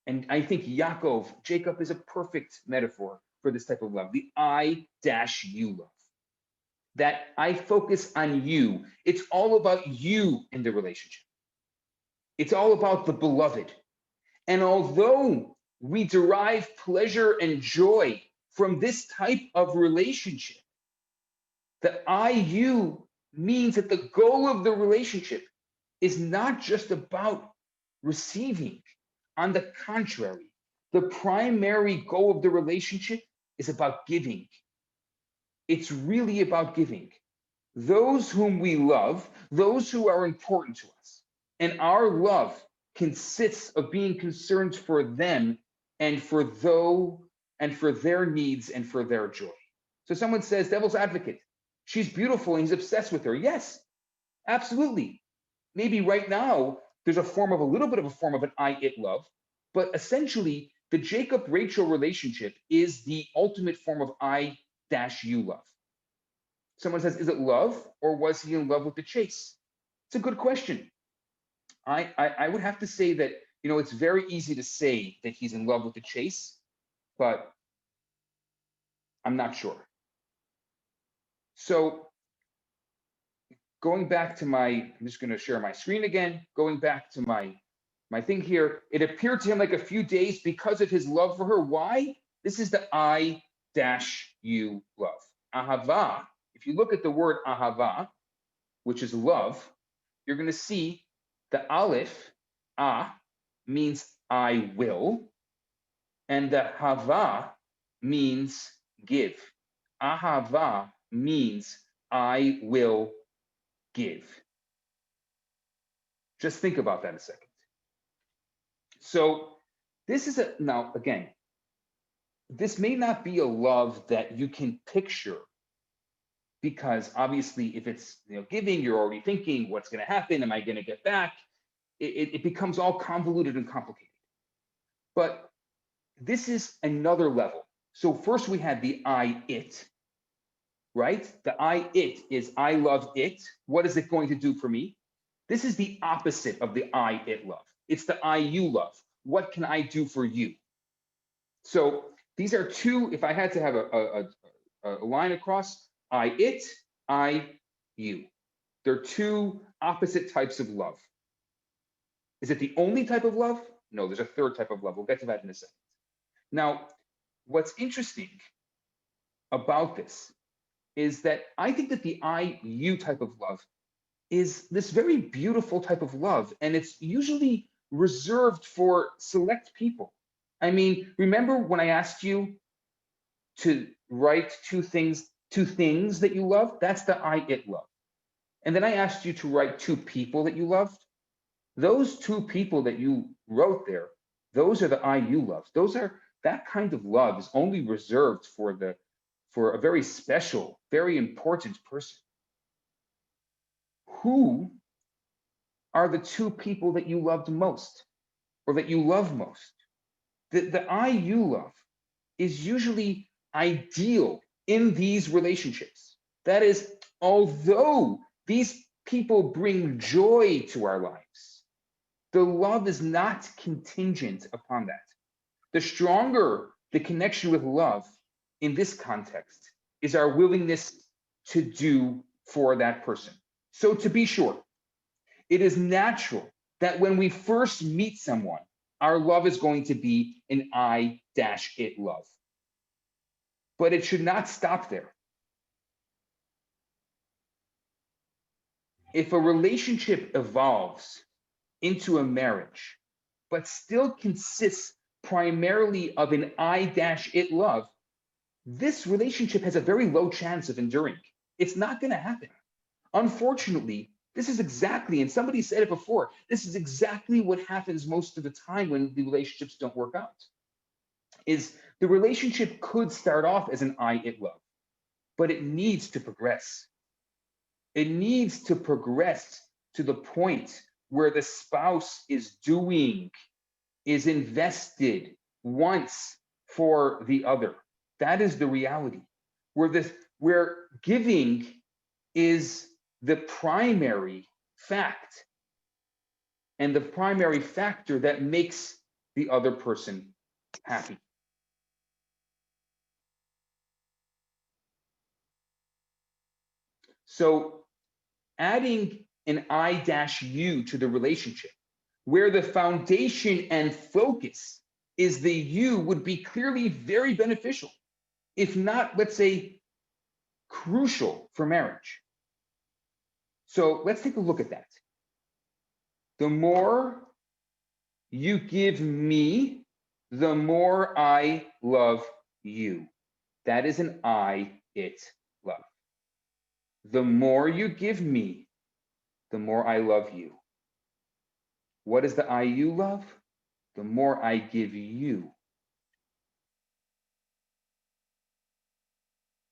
And I think Jacob is a perfect metaphor for this type of love, the I-U love. That I focus on you. It's all about you in the relationship. It's all about the beloved. And although we derive pleasure and joy from this type of relationship, the I-U means that the goal of the relationship is not just about receiving. On the contrary, the primary goal of the relationship is about giving. It's really about giving. Those whom we love, those who are important to us, and our love consists of being concerned for them and for their needs and for their joy. So someone says, devil's advocate, she's beautiful and he's obsessed with her. Yes, absolutely. Maybe right now there's a little bit of a form of an I-it love, but essentially the Jacob-Rachel relationship is the ultimate form of I-U love. Someone says, is it love or was he in love with the chase? It's a good question. I would have to say that, it's very easy to say that he's in love with the chase, but I'm not sure. So going back to I'm just going to share my screen again, going back to my My thing here, it appeared to him like a few days because of his love for her. Why? This is the I-U love. Ahava. If you look at the word ahava, which is love, you're going to see the aleph, means I will, and the hava means give. Ahava means I will give. Just think about that a second. So this is now again, this may not be a love that you can picture, because obviously if it's giving, you're already thinking, what's going to happen? Am I going to get back? It becomes all convoluted and complicated. But this is another level. So first we had the I it, right? The I it is I love it. What is it going to do for me? This is the opposite of the I it love. It's the I you love. What can I do for you? So these are two, if I had to have a line across, I it, I you. They're two opposite types of love. Is it the only type of love? No, there's a third type of love. We'll get to that in a second. Now, what's interesting about this is that I think that the I you type of love is this very beautiful type of love, and it's usually reserved for select people. I mean, remember when I asked you to write two things that you love? That's the I it love. And then I asked you to write two people that you loved. Those two people that you wrote there, those are the I you loves. That kind of love is only reserved for a very special, very important person. Who are the two people that you loved most, or that you love most? The I you love is usually ideal in these relationships. That is, although these people bring joy to our lives, the love is not contingent upon that. The stronger the connection with love in this context is our willingness to do for that person. So to be sure, it is natural that when we first meet someone, our love is going to be an I-it love. But it should not stop there. If a relationship evolves into a marriage, but still consists primarily of an I-it love, this relationship has a very low chance of enduring. It's not going to happen. Unfortunately, this is exactly, and somebody said it before, this is exactly what happens most of the time when the relationships don't work out. Is the relationship could start off as an I-it love, but it needs to progress. It needs to progress to the point where the spouse is invested once for the other. That is the reality. Where giving is the primary fact and the primary factor that makes the other person happy. So adding an I-U to the relationship, where the foundation and focus is the you, would be clearly very beneficial, if not, let's say, crucial for marriage. So let's take a look at that. The more you give me, the more I love you. That is an I-it love. The more you give me, the more I love you. What is the I-you love? The more I give you,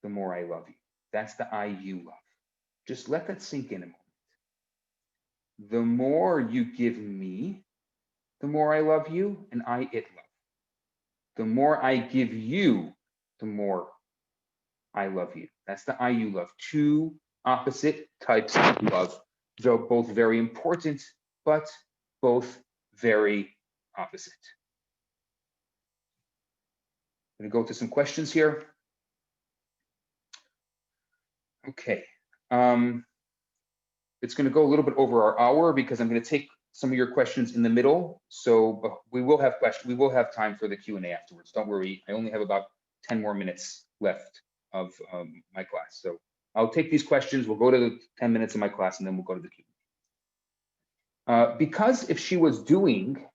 the more I love you. That's the I-you love. Just let that sink in a moment. The more you give me, the more I love you, and I-it love. The more I give you, the more I love you. That's the I-you love. Two opposite types of love, though both very important, but both very opposite. I'm going to go to some questions here. Okay. It's going to go a little bit over our hour because I'm going to take some of your questions in the middle. So we will have questions. We will have time for the Q&A afterwards. Don't worry. I only have about 10 more minutes left of my class. So I'll take these questions. We'll go to the 10 minutes of my class, and then we'll go to the Q&A. Because if she was doing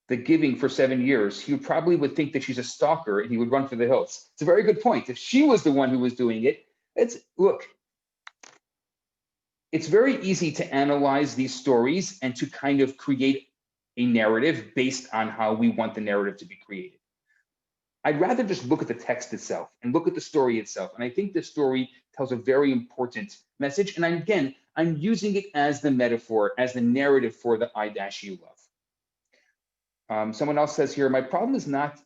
the giving for 7 years, he probably would think that she's a stalker and he would run for the hills. It's a very good point. If she was the one who was doing it, look, it's very easy to analyze these stories and to kind of create a narrative based on how we want the narrative to be created. I'd rather just look at the text itself and look at the story itself. And I think this story tells a very important message. And I'm using it as the metaphor, as the narrative for the I-U love. Someone else says here, my problem is not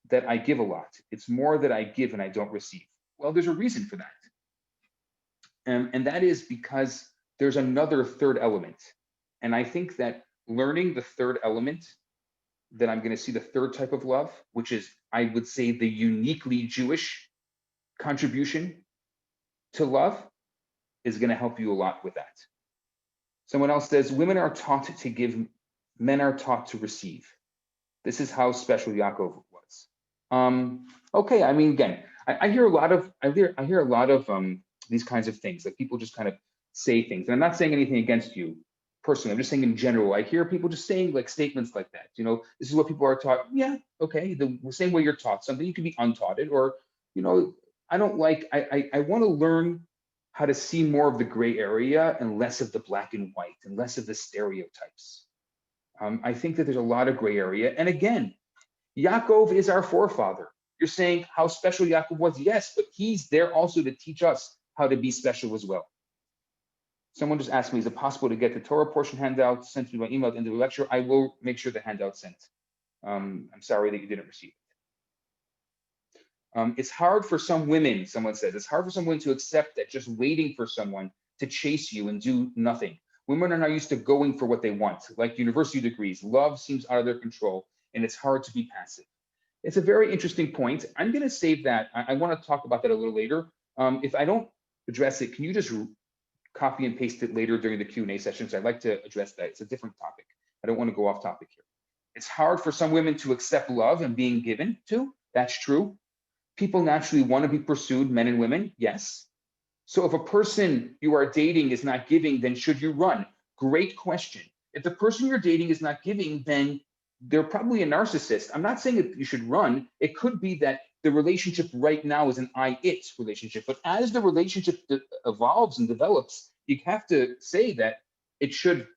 that I give a lot. It's more that I give and I don't receive. Well, there's a reason for that. And that is because there's another third element. And I think that learning the third element, that I'm going to see the third type of love, which is, I would say, the uniquely Jewish contribution to love, is going to help you a lot with that. Someone else says, women are taught to give, men are taught to receive. This is how special Yaakov was. Okay, I mean, again, I hear a lot of, these kinds of things, like people just kind of say things. And I'm not saying anything against you personally, I'm just saying in general, I hear people just saying like statements like that. You know, this is what people are taught. Yeah, okay, the same way you're taught something, you can be untaught it, or, you know, I want to learn how to see more of the gray area and less of the black and white and less of the stereotypes. I think that there's a lot of gray area. And again, Yaakov is our forefather. You're saying how special Yaakov was. Yes, but he's there also to teach us how to be special as well. Someone just asked me, is it possible to get the Torah portion handout sent to me by email at the end of the lecture? I will make sure the handout's sent. I'm sorry that you didn't receive it. It's hard for some women, someone says, it's hard for some women to accept that just waiting for someone to chase you and do nothing. Women are not used to going for what they want, like university degrees. Love seems out of their control, and it's hard to be passive. It's a very interesting point. I'm going to save that. I want to talk about that a little later. If I don't address it, can you just copy and paste it later during the Q&A session? So I'd like to address that. It's a different topic. I don't want to go off topic here. It's hard for some women to accept love and being given to. That's true. People naturally want to be pursued, men and women. Yes. So if a person you are dating is not giving, then should you run? Great question. If the person you're dating is not giving, then they're probably a narcissist. I'm not saying that you should run. It could be that the relationship right now is an I-it relationship, but as the relationship evolves and develops, you have to say that it should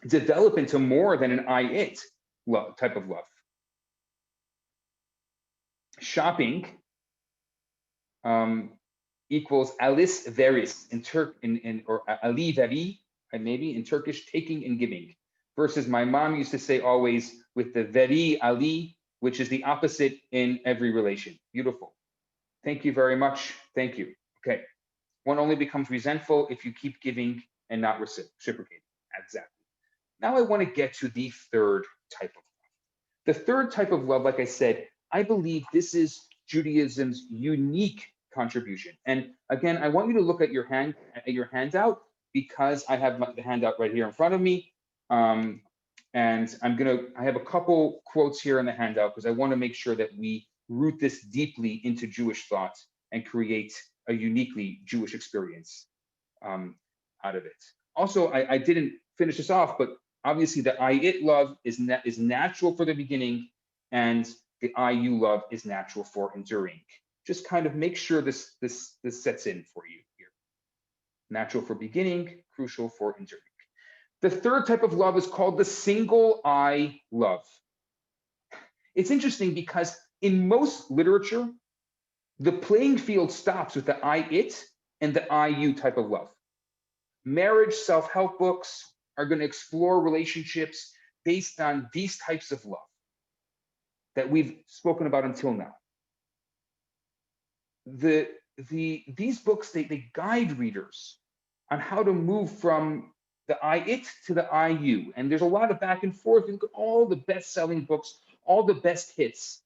develop into more than an I-it love, type of love. Shopping equals alis veris or ali veri, maybe in Turkish, taking and giving, versus my mom used to say always with the veri ali, which is the opposite in every relation. Beautiful. Thank you very much. Thank you. Okay. One only becomes resentful if you keep giving and not reciprocating. Exactly. Now I want to get to the third type of love. The third type of love, like I said, I believe this is Judaism's unique contribution. And again, I want you to look at your handout, because I have the handout right here in front of me. And I have a couple quotes here in the handout because I want to make sure that we root this deeply into Jewish thought and create a uniquely Jewish experience out of it. Also, I didn't finish this off, but obviously the I-it love is natural for the beginning, and the I-you love is natural for enduring. Just kind of make sure this sets in for you here. Natural for beginning, crucial for enduring. The third type of love is called the single I love. It's interesting because in most literature, the playing field stops with the I-it and the I-you type of love. Marriage self-help books are going to explore relationships based on these types of love that we've spoken about until now. These books, they guide readers on how to move from the I-it to the I-you. And there's a lot of back and forth. You look at all the best-selling books, all the best hits.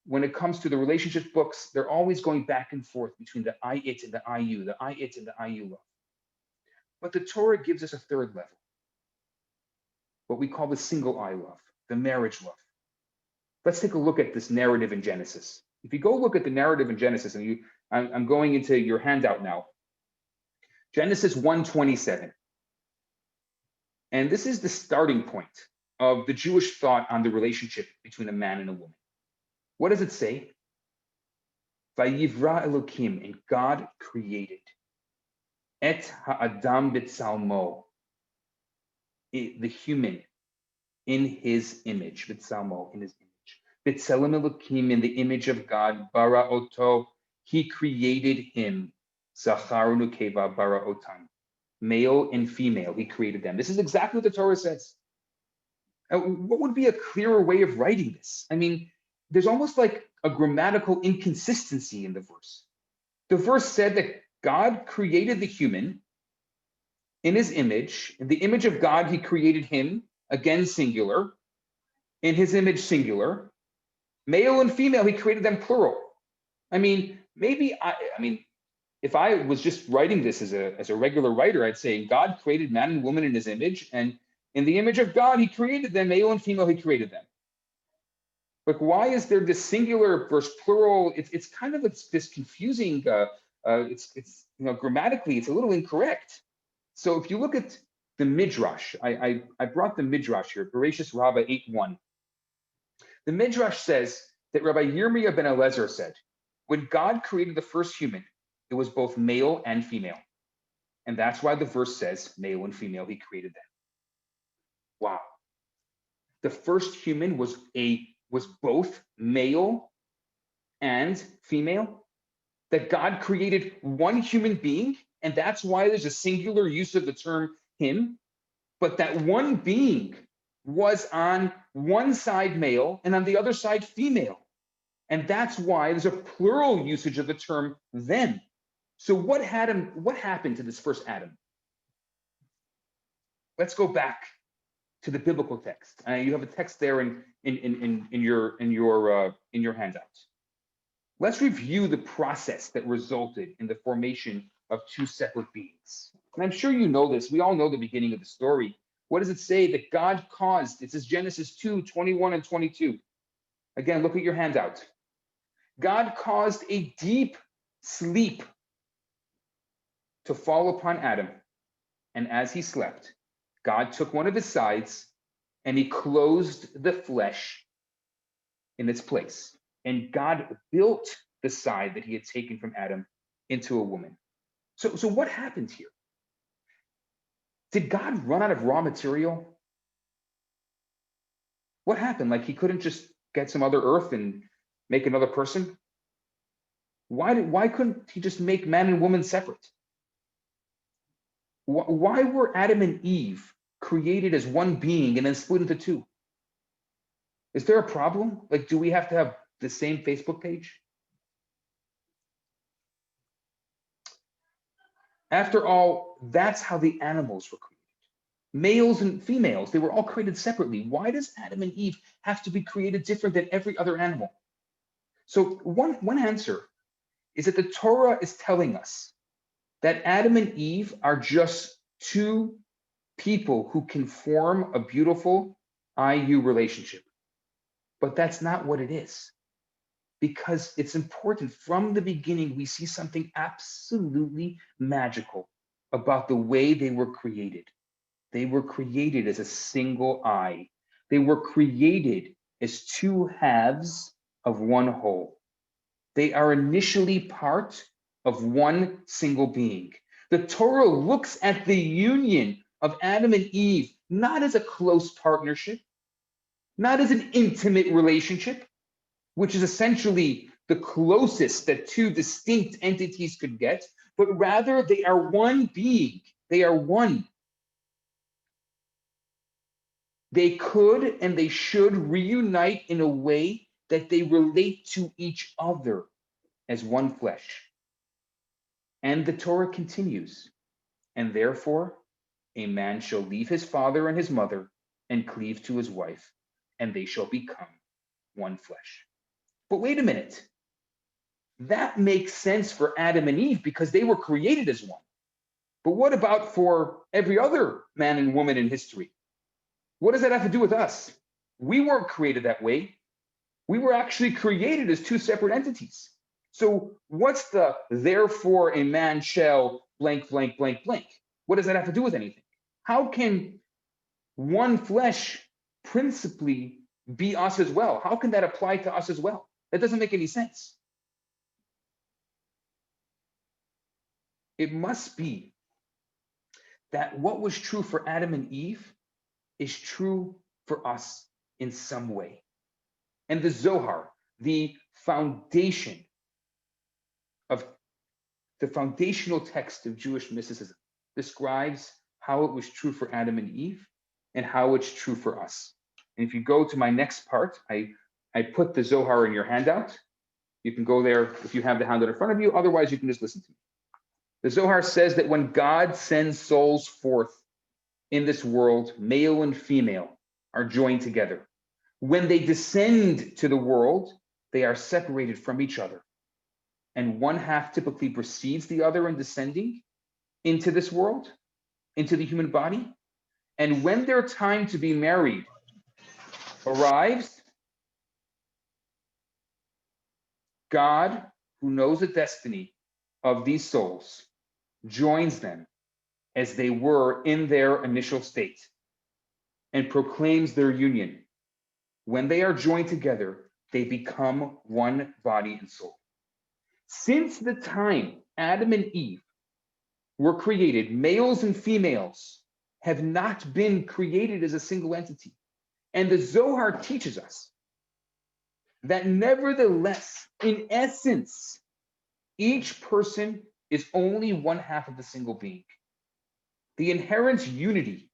When it comes to the relationship books, they're always going back and forth between the I-it and the I-you, the I-it and the I-you love. But the Torah gives us a third level. what we call the single eye love, the marriage love. Let's take a look at this narrative in Genesis. If you go look at the narrative in Genesis, and I'm going into your handout now, Genesis 1:27. And this is the starting point of the Jewish thought on the relationship between a man and a woman. What does it say? Vayivra Elokim, and God created et ha'adam b'tzalmo, the human in his image, b'tzalmo, in his image. B'tzelem Elokim, in the image of God, bara oto, he created him. Zachar u'nukeva bara otam, male and female, he created them. This is exactly what the Torah says. What would be a clearer way of writing this? I mean, there's almost like a grammatical inconsistency in the verse. The verse said that God created the human in his image. In the image of God, he created him, again singular. In his image, singular. Male and female, he created them plural. I mean, maybe, if I was just writing this as a regular writer, I'd say God created man and woman in his image, and in the image of God, he created them, male and female, he created them. Like, why is there this singular versus plural? It's kind of this confusing. It's grammatically, it's a little incorrect. So if you look at the Midrash, I brought the Midrash here, Bereshis Rabbah 8:1. The Midrash says that Rabbi Yirmiyah ben Eliezer said, when God created the first human, it was both male and female. And that's why the verse says male and female, he created them. Wow. The first human was both male and female, that God created one human being, and that's why there's a singular use of the term him, but that one being was on one side male and on the other side female. And that's why there's a plural usage of the term them. So what happened to this first Adam? Let's go back to the biblical text. You have a text there in your handout. Let's review the process that resulted in the formation of two separate beings. And I'm sure you know this. We all know the beginning of the story. What does it say? That God caused, it says Genesis 2:21 and 22. Again, look at your handout. God caused a deep sleep to fall upon Adam. And as he slept, God took one of his sides and he closed the flesh in its place. And God built the side that he had taken from Adam into a woman. So what happened here? Did God run out of raw material? What happened? Like he couldn't just get some other earth and make another person? Why couldn't he just make man and woman separate? Why were Adam and Eve created as one being and then split into two? Is there a problem? Like, do we have to have the same Facebook page? After all, that's how the animals were created. Males and females, they were all created separately. Why does Adam and Eve have to be created different than every other animal? So one answer is that the Torah is telling us that Adam and Eve are just two people who can form a beautiful IU relationship. But that's not what it is. Because it's important, from the beginning, we see something absolutely magical about the way they were created. They were created as a single eye. They were created as two halves of one whole. They are initially part of one single being. The Torah looks at the union of Adam and Eve not as a close partnership, not as an intimate relationship, which is essentially the closest that two distinct entities could get, but rather they are one being. They are one. They could and they should reunite in a way that they relate to each other as one flesh. And the Torah continues, and therefore a man shall leave his father and his mother and cleave to his wife, and they shall become one flesh. But wait a minute. That makes sense for Adam and Eve because they were created as one. But what about for every other man and woman in history? What does that have to do with us? We weren't created that way. We were actually created as two separate entities. So what's the therefore a man shall blank, blank, blank, blank? What does that have to do with anything? How can one flesh principally be us as well? How can that apply to us as well? That doesn't make any sense. It must be that what was true for Adam and Eve is true for us in some way. And the Zohar, the foundation of the foundational text of Jewish mysticism, describes how it was true for Adam and Eve and how it's true for us. And if you go to my next part, I put the Zohar in your handout. You can go there if you have the handout in front of you. Otherwise, you can just listen to me. The Zohar says that when God sends souls forth in this world, male and female are joined together. When they descend to the world, they are separated from each other. And one half typically precedes the other in descending into this world, into the human body. And when their time to be married arrives, God, who knows the destiny of these souls, joins them as they were in their initial state and proclaims their union. When they are joined together, they become one body and soul. Since the time Adam and Eve were created, males and females have not been created as a single entity. And the Zohar teaches us that nevertheless, in essence, each person is only one half of the single being. The inherent unity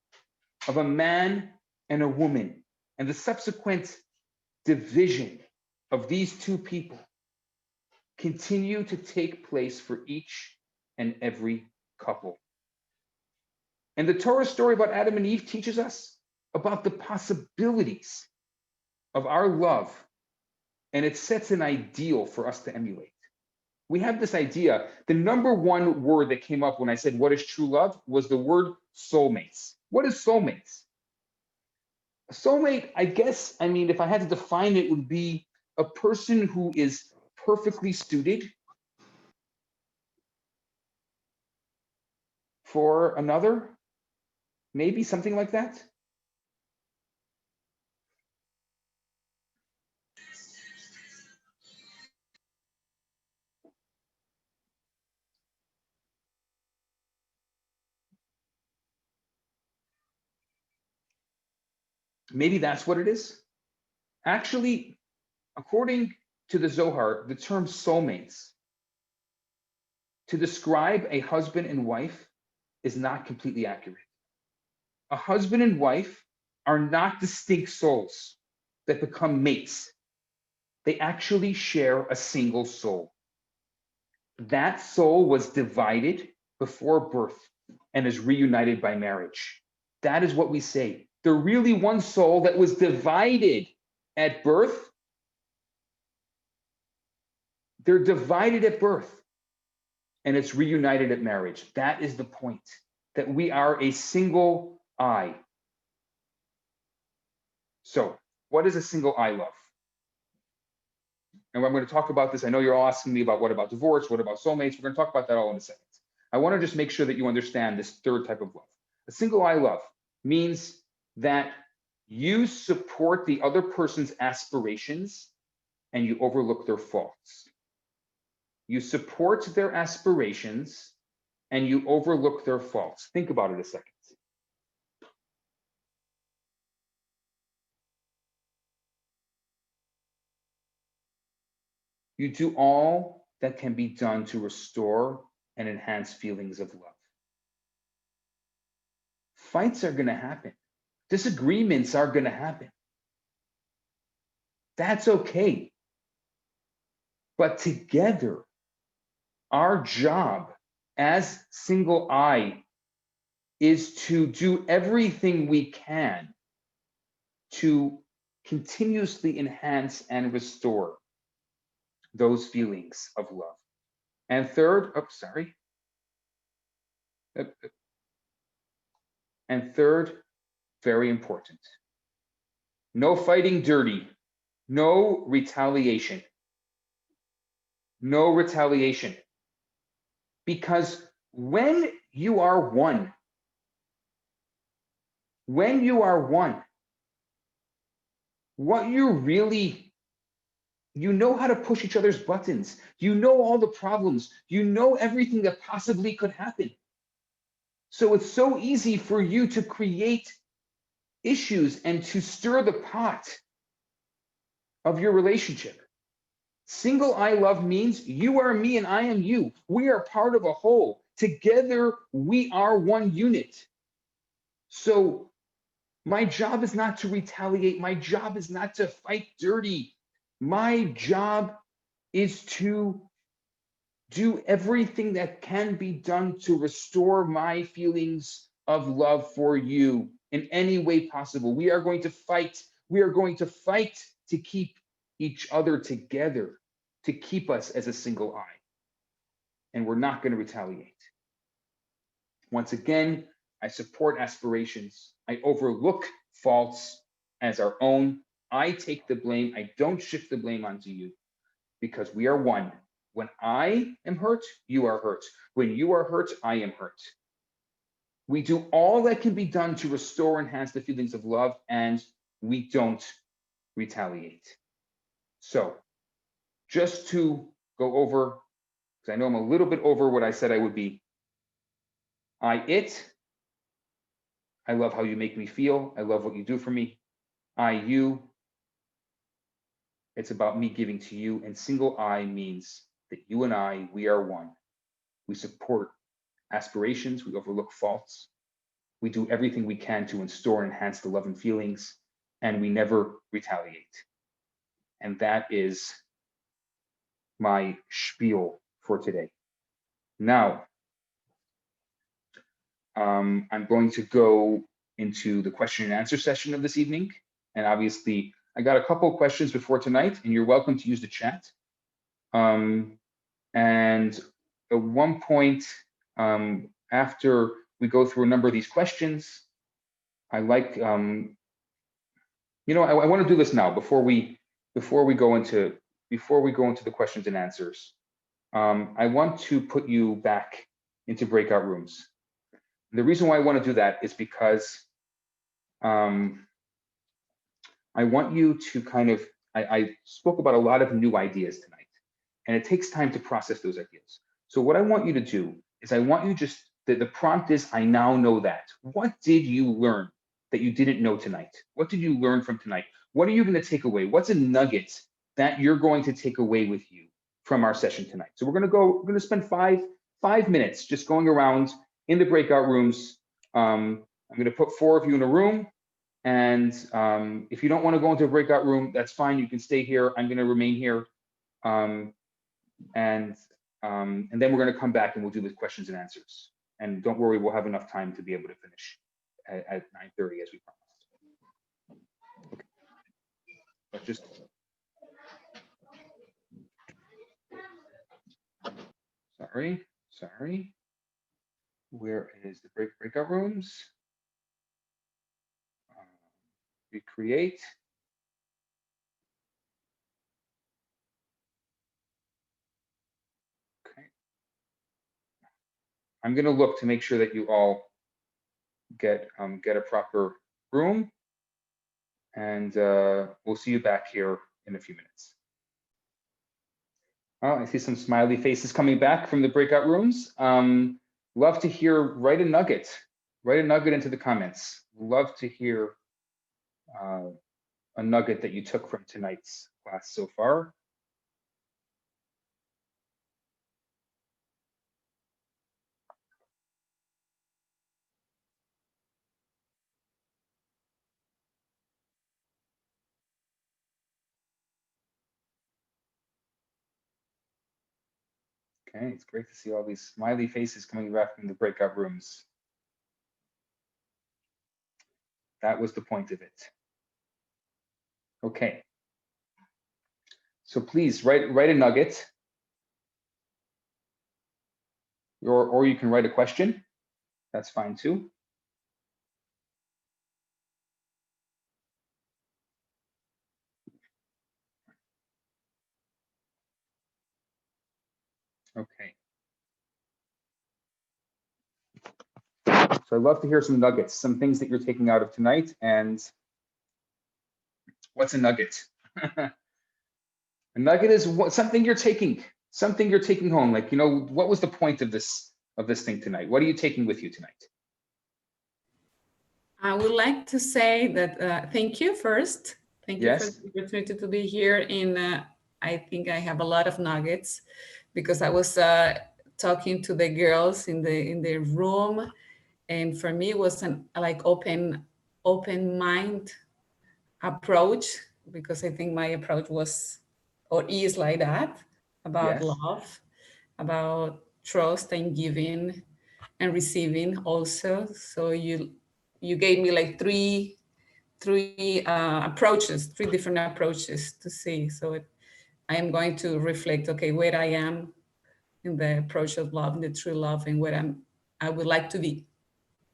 of a man and a woman and the subsequent division of these two people continue to take place for each and every couple. And the Torah story about Adam and Eve teaches us about the possibilities of our love, and it sets an ideal for us to emulate. We have this idea. The number one word that came up when I said, what is true love, was the word soulmates. What is soulmates? A soulmate, I guess, I mean, if I had to define it, would be a person who is perfectly suited for another, maybe something like that. Maybe that's what it is. Actually, according to the Zohar, the term soulmates to describe a husband and wife is not completely accurate. A husband and wife are not distinct souls that become mates. They actually share a single soul. That soul was divided before birth and is reunited by marriage. That is what we say. They're really one soul that was divided at birth. They're divided at birth and it's reunited at marriage. That is the point, that we are a single I. So what is a single I love? And I'm going to talk about this. I know you're all asking me about what about divorce, what about soulmates? We're going to talk about that all in a second. I want to just make sure that you understand this third type of love. A single I love means that you support the other person's aspirations and you overlook their faults. You support their aspirations and you overlook their faults. Think about it a second. You do all that can be done to restore and enhance feelings of love. Fights are going to happen. Disagreements are going to happen. That's okay. But together, our job as single I is to do everything we can to continuously enhance and restore those feelings of love. And third, and third, Very important. No fighting dirty. No retaliation. No retaliation. Because when you are one, what you really, you know how to push each other's buttons. You know all the problems. You know everything that possibly could happen. So it's so easy for you to create issues and to stir the pot of your relationship. Single I love means you are me and I am you. We are part of a whole. Together, we are one unit. So my job is not to retaliate. My job is not to fight dirty. My job is to do everything that can be done to restore my feelings of love for you in any way possible. We are going to fight. We are going to fight to keep each other together, to keep us as a single eye. And we're not going to retaliate. Once again, I support aspirations. I overlook faults as our own. I take the blame. I don't shift the blame onto you because we are one. When I am hurt, you are hurt. When you are hurt, I am hurt. We do all that can be done to restore and enhance the feelings of love, and we don't retaliate. So just to go over, because I know I'm a little bit over what I said I would be. I love how you make me feel. I love what you do for me. You, it's about me giving to you. And single I means that you and I, we are one. We support aspirations. We overlook faults. We do everything we can to restore and enhance the love and feelings, and we never retaliate. And that is my spiel for today. Now, I'm going to go into the question and answer session of this evening. And obviously, I got a couple of questions before tonight, and you're welcome to use the chat. And at one point, after we go through a number of these questions, I like, I want to do this now before we go into the questions and answers. I want to put you back into breakout rooms. The reason why I want to do that is because I want you to kind of, I spoke about a lot of new ideas tonight, and it takes time to process those ideas. So what I want you to do is I want you just, the prompt is, I now know that. What did you learn that you didn't know tonight? What did you learn from tonight? What are you going to take away? What's a nugget that you're going to take away with you from our session tonight? So we're going to spend five minutes just going around in the breakout rooms. I'm going to put 4 of you in a room. And if you don't want to go into a breakout room, that's fine. You can stay here. I'm going to remain here. And then we're going to come back and we'll do the questions and answers. And don't worry, we'll have enough time to be able to finish at 9:30 as we promised. Okay. But just sorry. Where is the breakout rooms? Recreate. Okay. I'm going to look to make sure that you all get a proper room, and we'll see you back here in a few minutes. Oh, I see some smiley faces coming back from the breakout rooms. Love to hear, write a nugget into the comments. Love to hear a nugget that you took from tonight's class so far. Okay, it's great to see all these smiley faces coming back from the breakout rooms. That was the point of it. Okay. So please write a nugget, or you can write a question. That's fine too. So I'd love to hear some nuggets, some things that you're taking out of tonight. And what's a nugget? A nugget is something you're taking home. Like, you know, what was the point of this thing tonight? What are you taking with you tonight? I would like to say that thank you first. Thank you for the opportunity to be here. And I think I have a lot of nuggets because I was talking to the girls in the room, and for me it was an like open mind approach, because I think my approach was or is like that, about Yes. love, about trust and giving and receiving also. So you gave me like three approaches, three different approaches to see. So I am going to reflect, okay, where I am in the approach of love, in the true love, and where I would like to be.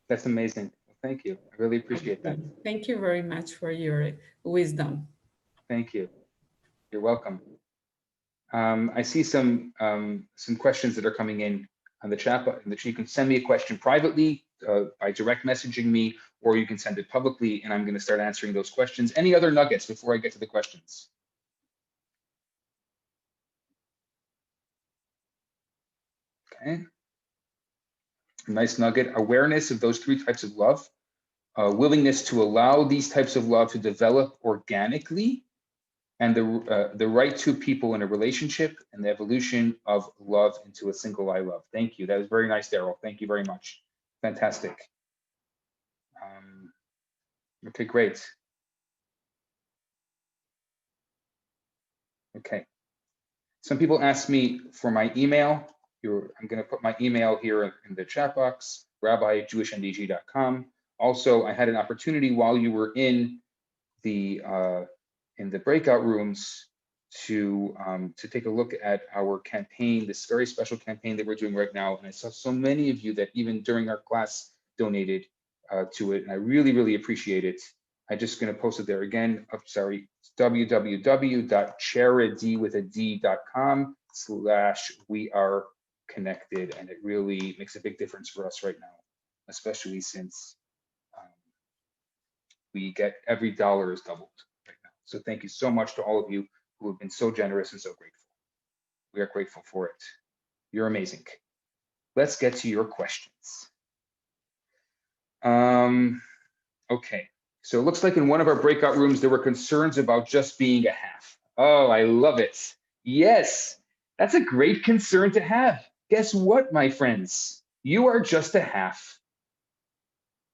That's amazing. Well, thank you. I really appreciate that. Thank you very much for your wisdom. Thank you. You're welcome. I see some questions that are coming in on the chat. You can send me a question privately by direct messaging me, or you can send it publicly, and I'm going to start answering those questions. Any other nuggets before I get to the questions? Okay. Nice nugget. Awareness of those three types of love. Willingness to allow these types of love to develop organically, and the right two people in a relationship, and the evolution of love into a single I love. Thank you. That was very nice, Daryl. Thank you very much. Fantastic. Okay, great. Okay. Some people asked me for my email. I'm going to put my email here in the chat box, rabbi@jewishdg.com. Also, I had an opportunity while you were in the breakout rooms to take a look at our campaign, this very special campaign that we're doing right now. And I saw so many of you that even during our class donated to it, and I really, really appreciate it. I'm just going to post it there again. Sorry, www.charity.com/we-are-connected, and it really makes a big difference for us right now, especially since we get every dollar is doubled right now. So thank you so much to all of you who have been so generous and so grateful. We are grateful for it. You're amazing. Let's get to your questions. Okay, so it looks like in one of our breakout rooms, there were concerns about just being a half. Oh, I love it. Yes, that's a great concern to have. Guess what, my friends? You are just a half.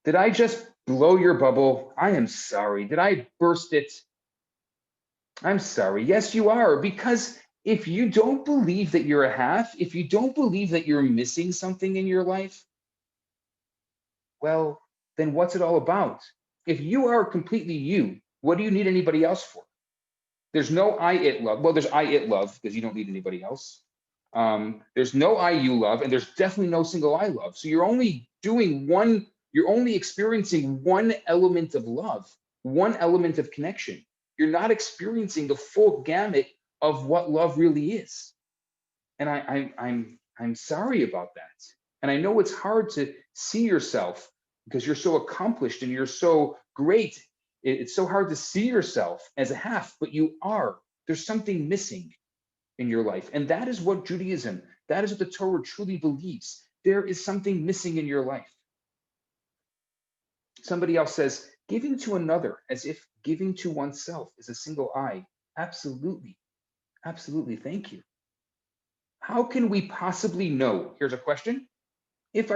Did I just blow your bubble? I am sorry. Did I burst it? I'm sorry. Yes, you are. Because if you don't believe that you're a half, if you don't believe that you're missing something in your life, well, then what's it all about? If you are completely you, what do you need anybody else for? There's no I, it, love. Well, there's I, it, love, because you don't need anybody else. There's no I, you, love, and there's definitely no single I, love. So you're only doing one, you're only experiencing one element of love, one element of connection. You're not experiencing the full gamut of what love really is. And I'm sorry about that. And I know it's hard to see yourself because you're so accomplished and you're so great. It's so hard to see yourself as a half, but you are. There's something missing in your life. And that is what Judaism, that is what the Torah truly believes. There is something missing in your life. Somebody else says, giving to another as if giving to oneself is a single I. Absolutely. Absolutely. Thank you. How can we possibly know? Here's a question. If it's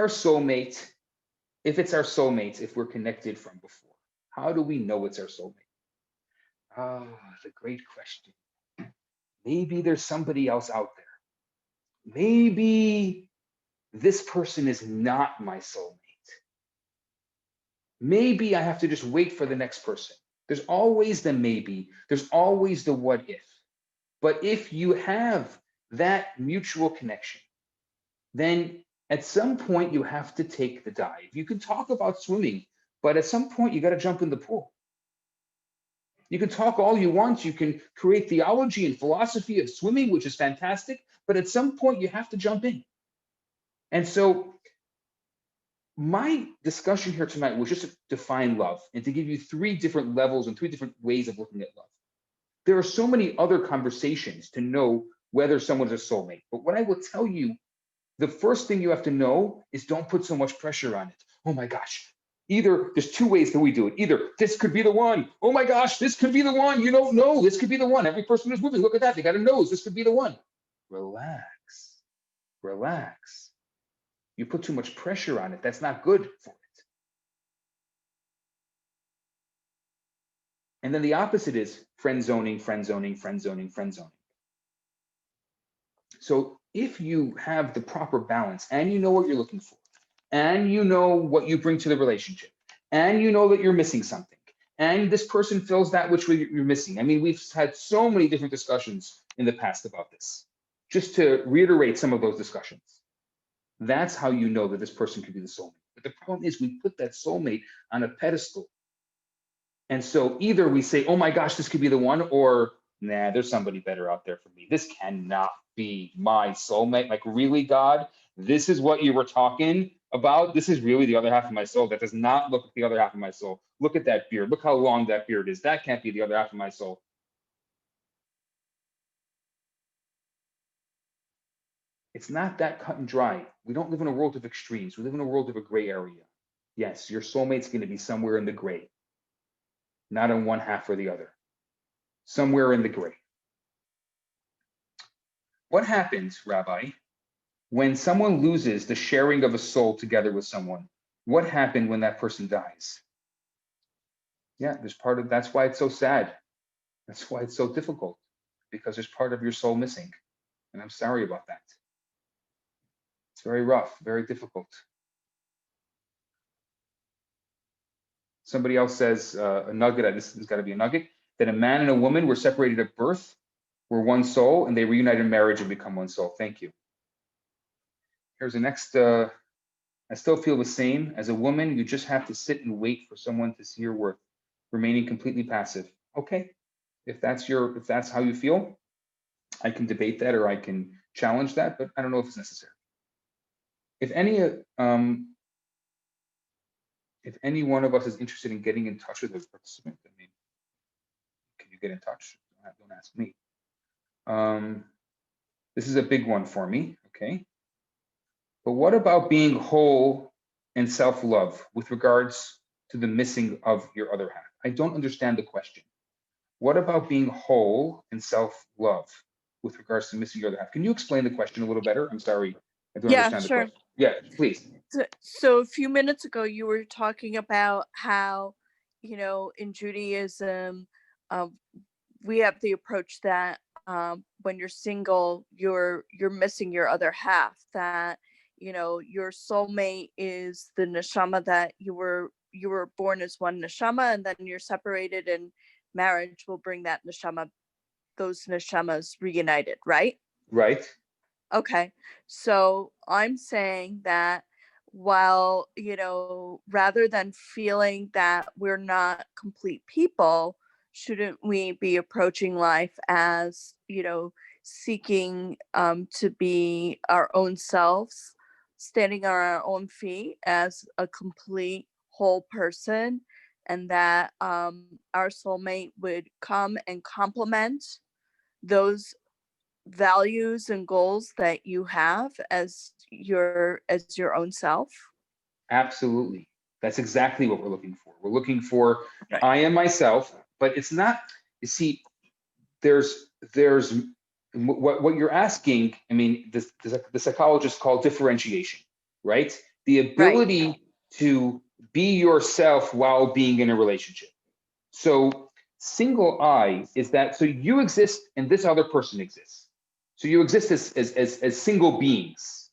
our soulmate, if we're connected from before, how do we know it's our soulmate? Oh, that's a great question. Maybe there's somebody else out there. Maybe this person is not my soulmate. Maybe I have to just wait for the next person. There's always the maybe. There's always the what if. But if you have that mutual connection, then at some point you have to take the dive. You can talk about swimming, but at some point you got to jump in the pool. You can talk all you want. You can create theology and philosophy of swimming, which is fantastic, but at some point you have to jump in. And so my discussion here tonight was just to define love and to give you 3 different levels and 3 different ways of looking at love. There are so many other conversations to know whether someone is a soulmate. But what I will tell you, the first thing you have to know is don't put so much pressure on it. Oh my gosh. Either there's 2 ways that we do it. Either this could be the one. Oh my gosh, this could be the one. You don't know. This could be the one. Every person who's moving, look at that. They got a nose. This could be the one. Relax. Relax. You put too much pressure on it. That's not good for it. And then the opposite is friend zoning, friend zoning, friend zoning, friend zoning. So if you have the proper balance and you know what you're looking for, and you know what you bring to the relationship, and you know that you're missing something, and this person fills that which you're missing. I mean, we've had so many different discussions in the past about this. Just to reiterate some of those discussions, that's how you know that this person could be the soulmate. But the problem is we put that soulmate on a pedestal. And so either we say, oh my gosh, this could be the one, or nah, there's somebody better out there for me. This cannot be my soulmate. Like, really, God, this is what you were talking about? This is really the other half of my soul. That does not look like the other half of my soul. Look at that beard. Look how long that beard is. That can't be the other half of my soul. It's not that cut and dry. We don't live in a world of extremes. We live in a world of a gray area. Yes, your soulmate's going to be somewhere in the gray, not in one half or the other, somewhere in the gray. What happens, Rabbi, when someone loses the sharing of a soul together with someone? What happened when that person dies? Yeah, that's why it's so sad. That's why it's so difficult, because there's part of your soul missing. And I'm sorry about that. It's very rough, very difficult. Somebody else says a nugget, this has got to be a nugget, that a man and a woman were separated at birth, were one soul, and they reunite in marriage and become one soul. Thank you. Here's the next, I still feel the same. As a woman, you just have to sit and wait for someone to see your worth, remaining completely passive. Okay, if that's how you feel, I can debate that or I can challenge that, but I don't know if it's necessary. If any one of us is interested in getting in touch with a participant, I mean, can you get in touch? Don't ask me. This is a big one for me, okay? But what about being whole and self-love with regards to the missing of your other half? I don't understand the question. What about being whole and self-love with regards to missing your other half? Can you explain the question a little better? I'm sorry, I don't understand the question. Yeah, please. So a few minutes ago, you were talking about how, in Judaism, we have the approach that when you're single, you're missing your other half, that your soulmate is the neshama that you were born as one neshama, and then you're separated, and marriage will bring that neshama, those neshamas reunited, right? Right. Okay, so I'm saying that while, rather than feeling that we're not complete people, shouldn't we be approaching life as, seeking to be our own selves, standing on our own feet as a complete whole person, and that our soulmate would come and complement those values and goals that you have as your own self? Absolutely. That's exactly what we're looking for. We're looking for Right. I am myself, but it's not, you see, there's what you're asking, I mean, the psychologists call differentiation, right? The ability to be yourself while being in a relationship. So single I is that, so you exist and this other person exists. So you exist as single beings.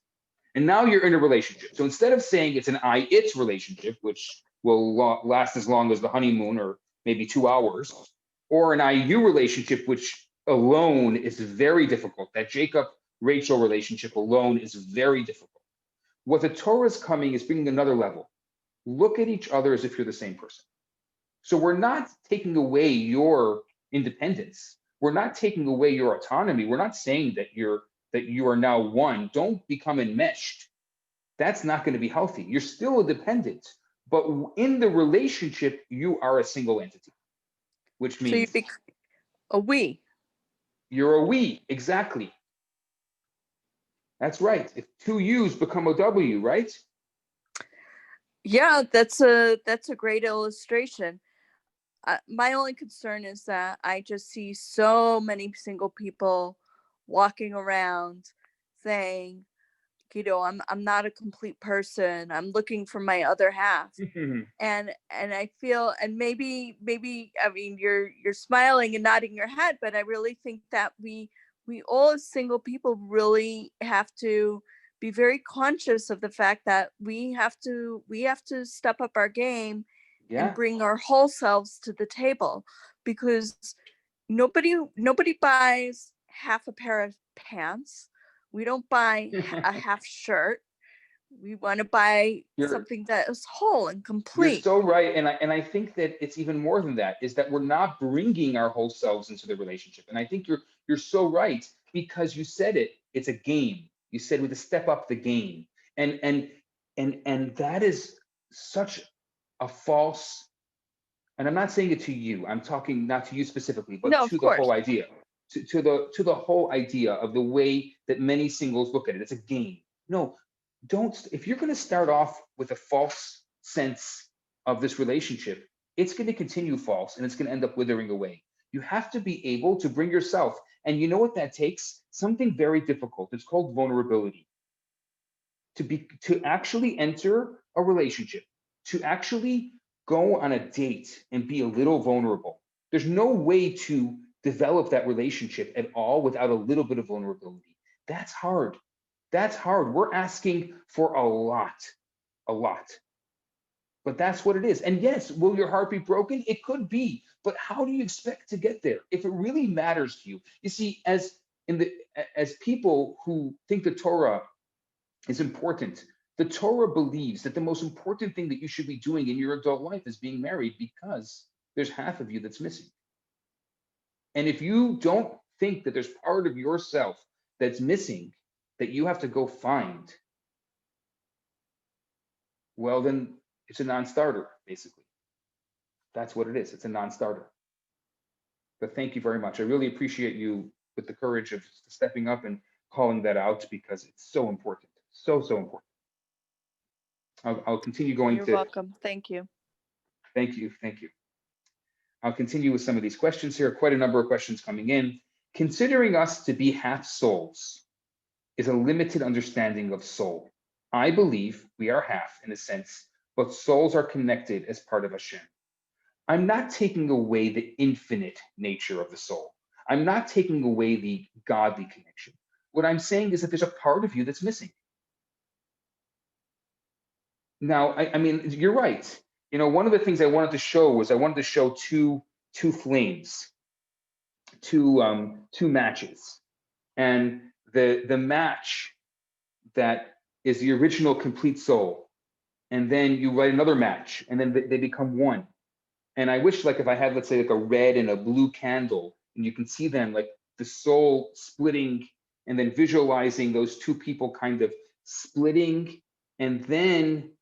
And now you're in a relationship. So instead of saying it's an I-it's relationship, which will last as long as the honeymoon or maybe 2 hours, or an I-you relationship, which alone is very difficult. That Jacob-Rachel relationship alone is very difficult. What the Torah is coming is bringing another level. Look at each other as if you're the same person. So we're not taking away your independence. We're not taking away your autonomy. We're not saying that you are now one. Don't become enmeshed. That's not going to be healthy. You're still a dependent, but in the relationship, you are a single entity, which So you means become a we. you're a we. Exactly. That's right. If two U's become a W, right? Yeah, that's a great illustration. My only concern is that I just see so many single people walking around saying, you know, I'm not a complete person. I'm looking for my other half. And I feel, and maybe I mean you're smiling and nodding your head, but I really think that we all as single people really have to be very conscious of the fact that we have to step up our game and Yeah. bring our whole selves to the table, because nobody buys half a pair of pants. We don't buy a half shirt. We want to buy You're something that is whole and you're complete. so right, and I think that it's even more than that. Is that we're not bringing our whole selves into the relationship, and I think you're so right, because you said it. It's a game. You said we have to step up the game, and that is such a false. And I'm not saying it to you. I'm talking not to you specifically, but No, of to the course. whole idea, to the whole idea of the way that many singles look at it. It's a game. No, don't. If you're going to start off with a false sense of this relationship, it's going to continue false, and it's going to end up withering away. You have to be able to bring yourself, and you know what that takes? Something very difficult. It's called vulnerability. To actually enter a relationship, to actually go on a date and be a little vulnerable. There's no way to develop that relationship at all without a little bit of vulnerability. That's hard. That's hard. We're asking for a lot, a lot. But that's what it is. And yes, will your heart be broken? It could be. But how do you expect to get there if it really matters to you? You see, as people who think the Torah is important, the Torah believes that the most important thing that you should be doing in your adult life is being married, because there's half of you that's missing. And if you don't think that there's part of yourself that's missing that you have to go find, well, then it's a non-starter, basically. That's what it is. It's a non-starter. But thank you very much. I really appreciate you with the courage of stepping up and calling that out, because it's so important. So, so important. I'll continue going You're to. welcome. Thank you. Thank you. Thank you. I'll continue with some of these questions here. Quite a number of questions coming in. Considering us to be half souls is a limited understanding of soul. I believe we are half in a sense, but souls are connected as part of Hashem. I'm not taking away the infinite nature of the soul. I'm not taking away the godly connection. What I'm saying is that there's a part of you that's missing. Now, I mean, you're right. You know, one of the things I wanted to show was two flames, two matches, and the match that is the original complete soul, and then you write another match, and then they become one. And I wish, like, if I had, let's say, like a red and a blue candle, and you can see them, like the soul splitting, and then visualizing those two people kind of splitting, and then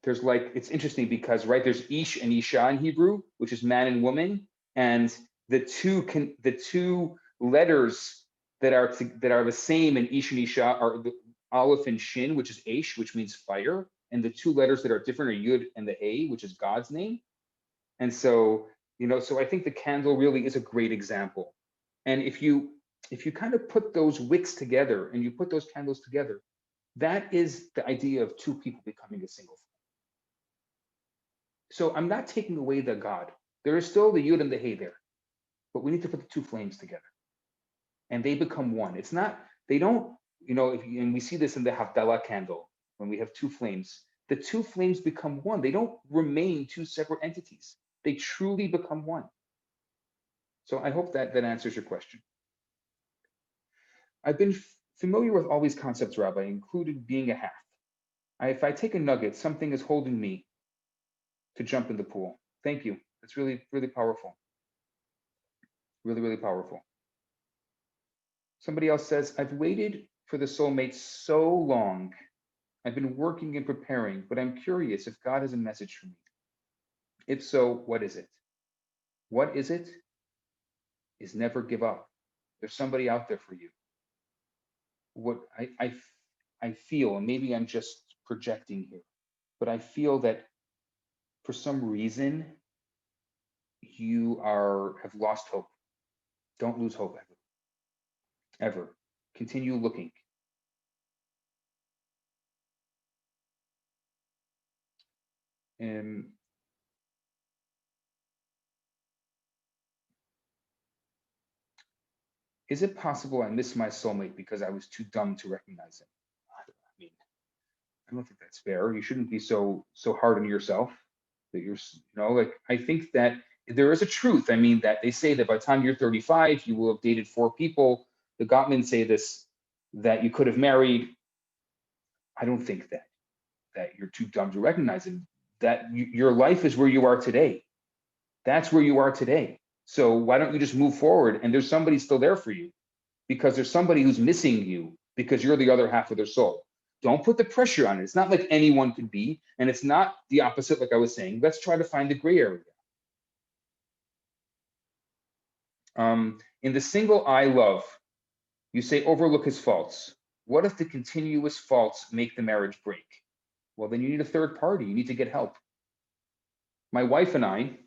there's, like, it's interesting because, right, there's Ish and Isha in Hebrew, which is man and woman, and the two letters that are the same in Ish and Isha are the Aleph and Shin, which is Aish, which means fire, and the two letters that are different are Yud and the A, which is God's name. And so, you know, so I think the candle really is a great example. And if you kind of put those wicks together and you put those candles together, that is the idea of two people becoming a single flame. So I'm not taking away the God. There is still the Yud and the Hey there, but we need to put the two flames together, and they become one. It's not, they don't, you know, and we see this in the Havdalah candle, when we have two flames, the two flames become one. They don't remain two separate entities. They truly become one. So I hope that answers your question. I've been familiar with all these concepts, Rabbi, including being a half. If I take a nugget, something is holding me to jump in the pool. Thank you. It's really, really powerful. Really, really powerful. Somebody else says, I've waited for the soulmate so long I've been working and preparing, but I'm curious if God has a message for me. If so, what is it? What is it? Is never give up. There's somebody out there for you. What I feel, and maybe I'm just projecting here, but I feel that for some reason you have lost hope. Don't lose hope ever. Continue looking. Is it possible I missed my soulmate because I was too dumb to recognize him? I mean, I don't think that's fair. You shouldn't be so hard on yourself that like, I think that there is a truth. I mean, that they say that by the time you're 35, you will have dated 4 people. The Gottmans say this, that you could have married. I don't think that you're too dumb to recognize it. That your life is where you are today. That's where you are today. So why don't you just move forward? And there's somebody still there for you, because there's somebody who's missing you because you're the other half of their soul. Don't put the pressure on it. It's not like anyone could be, and it's not the opposite, like I was saying. Let's try to find the gray area. In the single I love, you say overlook his faults. What if the continuous faults make the marriage break? Well, then you need a third party. You need to get help. My wife and I,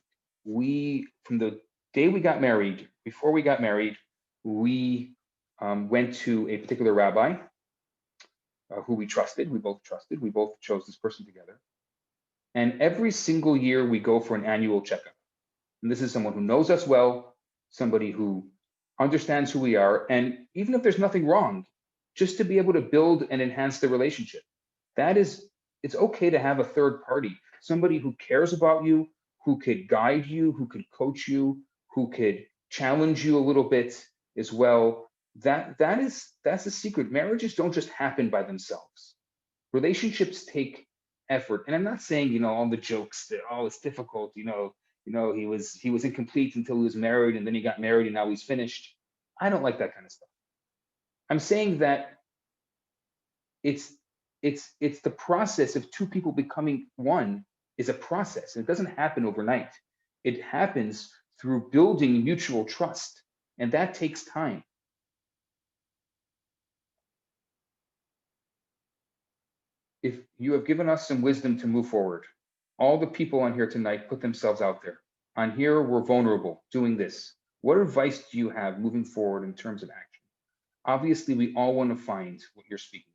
from the day we got married, before we got married, we went to a particular rabbi who we trusted. We both trusted. We both chose this person together. And every single year we go for an annual checkup. And this is someone who knows us well, somebody who understands who we are. And even if there's nothing wrong, just to be able to build and enhance the relationship. It's okay to have a third party, somebody who cares about you, who could guide you, who could coach you, who could challenge you a little bit as well. That's the secret. Marriages don't just happen by themselves. Relationships take effort. And I'm not saying, all the jokes that, it's difficult, he was incomplete until he was married, and then he got married and now he's finished. I don't like that kind of stuff. I'm saying that it's the process of 2 people becoming one is a process. It doesn't happen overnight. It happens through building mutual trust, and that takes time. If you have given us some wisdom to move forward, all the people on here tonight put themselves out there. On here, we're vulnerable doing this. What advice do you have moving forward in terms of action? Obviously, we all want to find what you're speaking of.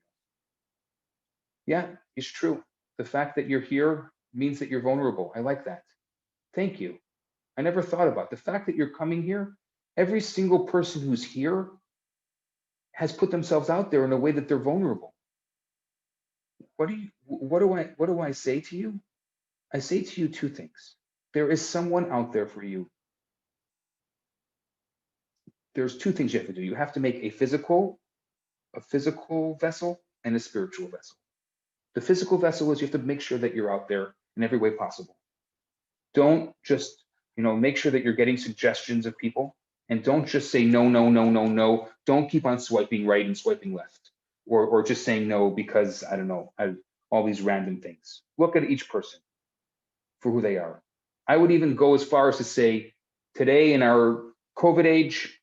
Yeah, it's true. The fact that you're here means that you're vulnerable. I like that. Thank you. I never thought about the fact that you're coming here. Every single person who's here has put themselves out there in a way that they're vulnerable. What do I say to you? I say to you 2 things. There is someone out there for you. There's 2 things you have to do. You have to make a physical vessel and a spiritual vessel. The physical vessel is you have to make sure that you're out there in every way possible. Don't just, make sure that you're getting suggestions of people, and don't just say no, no, no, no, no. Don't keep on swiping right and swiping left, or just saying no because, I don't know, all these random things. Look at each person for who they are. I would even go as far as to say, today in our COVID age,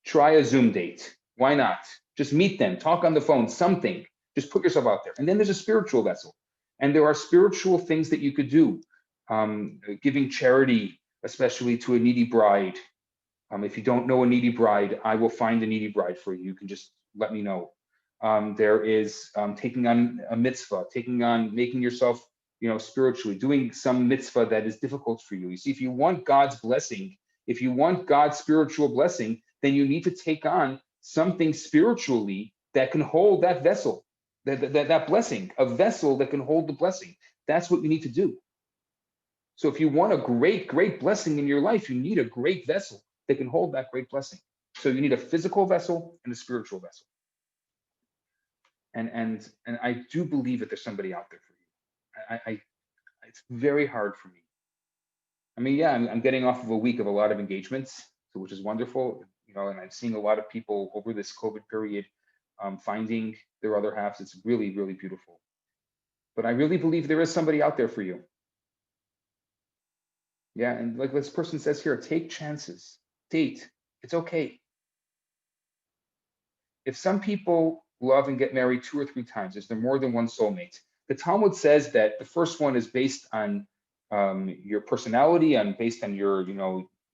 try a Zoom date. Why not? Just meet them, talk on the phone, something. Just put yourself out there. And then there's a spiritual vessel. And there are spiritual things that you could do. Giving charity, especially to a needy bride. If you don't know a needy bride, I will find a needy bride for you. You can just let me know. There is taking on a mitzvah, making yourself, spiritually, doing some mitzvah that is difficult for you. You see, if you want God's blessing, if you want God's spiritual blessing, then you need to take on something spiritually that can hold that vessel, that blessing, a vessel that can hold the blessing. That's what you need to do. So if you want a great, great blessing in your life, you need a great vessel that can hold that great blessing. So you need a physical vessel and a spiritual vessel. And I do believe that there's somebody out there for you. It's very hard for me. I mean, yeah, I'm getting off of a week of a lot of engagements, which is wonderful, and I'm seeing a lot of people over this COVID period finding their other halves. It's really, really beautiful. But I really believe there is somebody out there for you. Yeah, and like this person says here, take chances, date, it's okay. If some people love and get married 2 or 3 times, is there more than one soulmate? The Talmud says that the first one is based on your personality and based on your,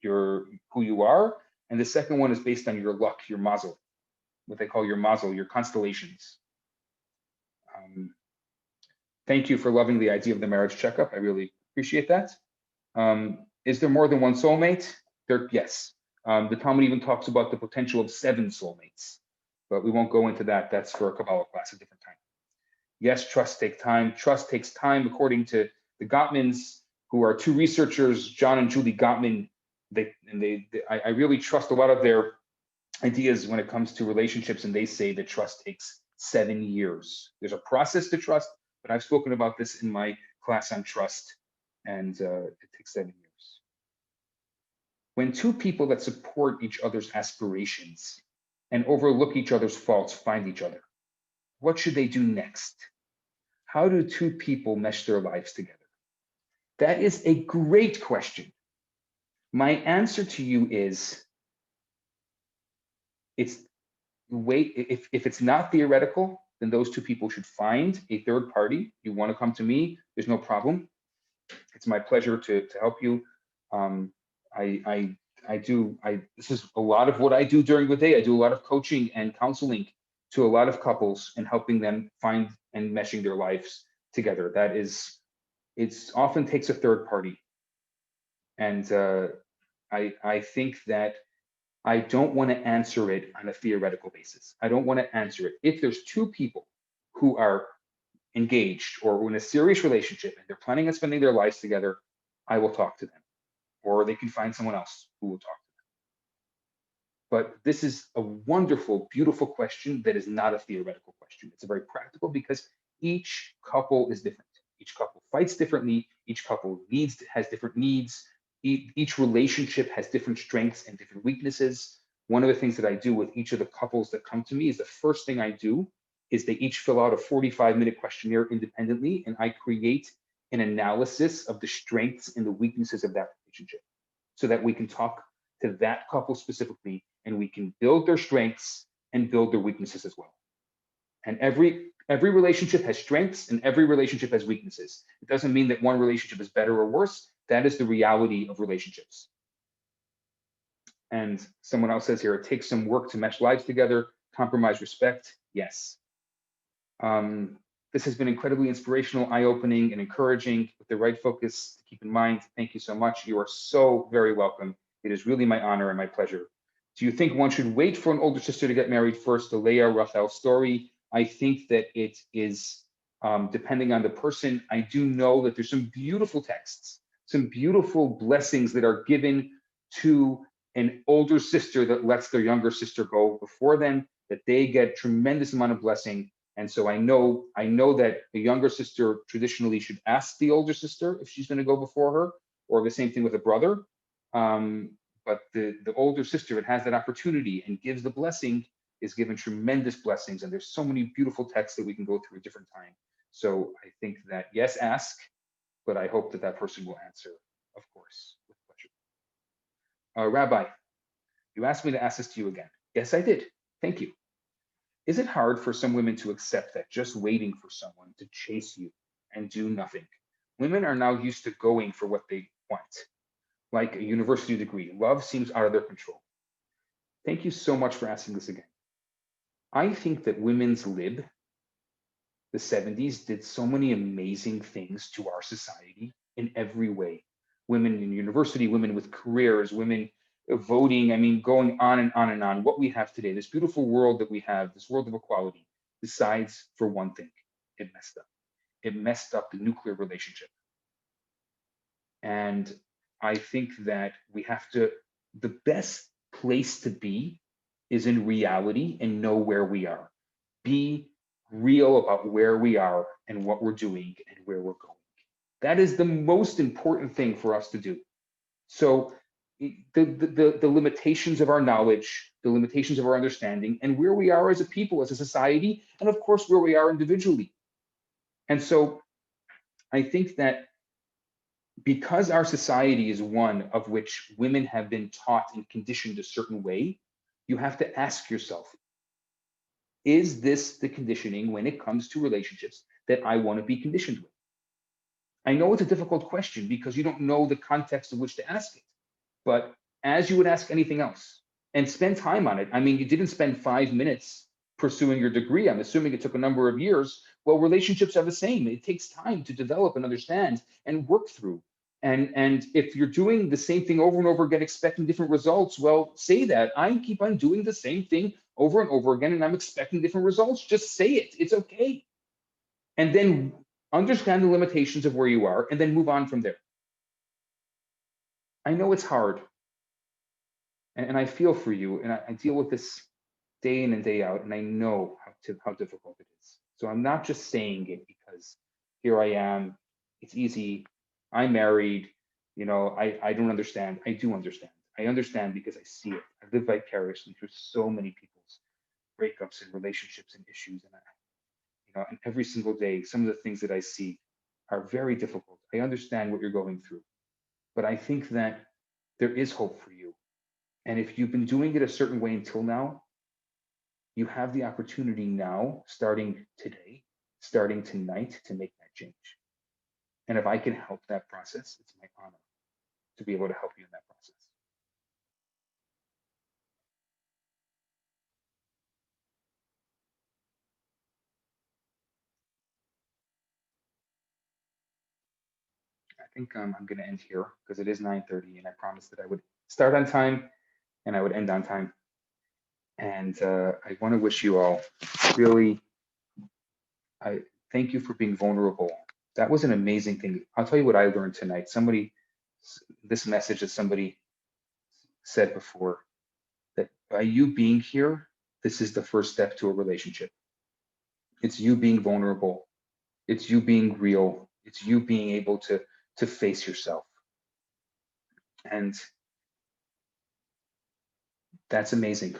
your who you are, and the second one is based on your luck, your mazel, what they call your mazel, your constellations. Thank you for loving the idea of the marriage checkup. I really appreciate that. Is there more than one soulmate? Yes. The Talmud even talks about the potential of 7 soulmates, but we won't go into that. That's for a Kabbalah class, a different time. Yes, trust takes time. Trust takes time, according to the Gottmans, who are 2 researchers, John and Julie Gottman. I really trust a lot of their ideas when it comes to relationships, and they say that trust takes 7 years. There's a process to trust, but I've spoken about this in my class on trust, and it takes 7 years. When 2 people that support each other's aspirations and overlook each other's faults find each other, what should they do next? How do 2 people mesh their lives together? That is a great question. My answer to you is, if it's not theoretical, then those 2 people should find a third party. You want to come to me, there's no problem. It's my pleasure to help you. This is a lot of what I do during the day. I do a lot of coaching and counseling to a lot of couples and helping them find and meshing their lives together. It often takes a third party. And I think that I don't want to answer it on a theoretical basis. I don't want to answer it. If there's 2 people who are engaged or in a serious relationship and they're planning on spending their lives together, I will talk to them, or they can find someone else who will talk to them. But this is a wonderful, beautiful question that is not a theoretical question. It's a very practical, because each couple is different. Each couple fights differently. Each couple has different needs. Each relationship has different strengths and different weaknesses. One of the things that I do with each of the couples that come to me is the first thing I do is they each fill out a 45-minute questionnaire independently, and I create an analysis of the strengths and the weaknesses of that relationship so that we can talk to that couple specifically, and we can build their strengths and build their weaknesses as well. And every relationship has strengths and every relationship has weaknesses. It doesn't mean that one relationship is better or worse. That is the reality of relationships. And someone else says here, it takes some work to mesh lives together, compromise, respect. Yes. This has been incredibly inspirational, eye-opening, and encouraging, with the right focus to keep in mind. Thank you so much. You are so very welcome. It is really my honor and my pleasure. Do you think one should wait for an older sister to get married first? The Leah Rachel story. I think that it is depending on the person. I do know that there's some beautiful texts, some beautiful blessings that are given to an older sister that lets their younger sister go before them, that they get tremendous amount of blessing. And so I know that the younger sister traditionally should ask the older sister if she's going to go before her, or the same thing with a brother. But the older sister that has that opportunity and gives the blessing is given tremendous blessings. And there's so many beautiful texts that we can go through at different time. So I think that, yes, ask, but I hope that that person will answer, of course, with pleasure. Rabbi, you asked me to ask this to you again. Yes, I did. Thank you. Is it hard for some women to accept that just waiting for someone to chase you and do nothing? Women are now used to going for what they want, like a university degree. Love seems out of their control. Thank you so much for asking this again. I think that women's lib, the 70s, did so many amazing things to our society in every way. Women in university, women with careers, women voting, I mean, going on and on and on. What we have today, this beautiful world that we have, this world of equality, decides for one thing, it messed up. It messed up the nuclear relationship. And I think that we have to, the best place to be is in reality and know where we are. Be real about where we are and what we're doing and where we're going. That is the most important thing for us to do. So, the limitations of our knowledge, the limitations of our understanding, and where we are as a people, as a society, and of course, where we are individually. And so I think that because our society is one of which women have been taught and conditioned a certain way, you have to ask yourself, is this the conditioning when it comes to relationships that I want to be conditioned with? I know it's a difficult question because you don't know the context in which to ask it, but as you would ask anything else, and spend time on it. I mean, you didn't spend 5 minutes pursuing your degree. I'm assuming it took a number of years. Well, relationships are the same. It takes time to develop and understand and work through. And if you're doing the same thing over and over again, expecting different results, well, say that. I keep on doing the same thing over and over again, and I'm expecting different results. Just say it. It's okay. And then understand the limitations of where you are, and then move on from there. I know it's hard. And I feel for you, and I deal with this day in and day out, and I know how difficult it is. So I'm not just saying it because here I am, it's easy, I'm married, I don't understand. I do understand. I understand because I see it. I live vicariously through so many people's breakups and relationships and issues, and every single day, some of the things that I see are very difficult. I understand what you're going through, but I think that there is hope for you. And if you've been doing it a certain way until now, you have the opportunity now, starting today, starting tonight, to make that change. And if I can help that process, it's my honor to be able to help you in that process. I think I'm going to end here because it is 9:30, and I promised that I would start on time and I would end on time. And I want to wish you all really, I thank you for being vulnerable. That was an amazing thing. I'll tell you what I learned tonight. This message that somebody said before, that by you being here, this is the first step to a relationship. It's you being vulnerable. It's you being real. It's you being able to face yourself. And that's amazing.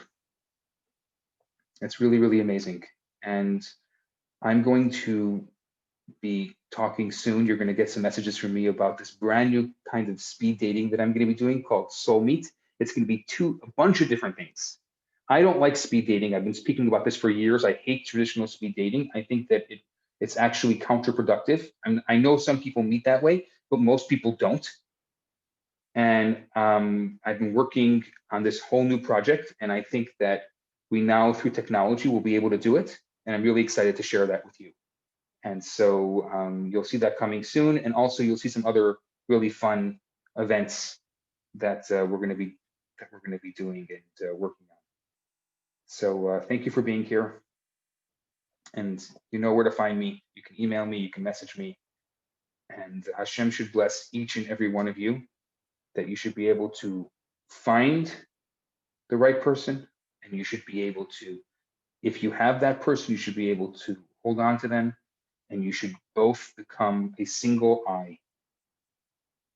That's really, really amazing. And I'm going to be talking soon. You're going to get some messages from me about this brand new kind of speed dating that I'm going to be doing called Soulmate. It's going to be a bunch of different things. I don't like speed dating. I've been speaking about this for years. I hate traditional speed dating. I think that it's actually counterproductive. I know some people meet that way, but most people don't. And I've been working on this whole new project, and I think that we now, through technology, will be able to do it. And I'm really excited to share that with you. And so you'll see that coming soon. And also you'll see some other really fun events that we're going to be doing and working on. So thank you for being here. And you know where to find me. You can email me, you can message me. And Hashem should bless each and every one of you, that you should be able to find the right person, and you should be able to, if you have that person, you should be able to hold on to them, and you should both become a single eye.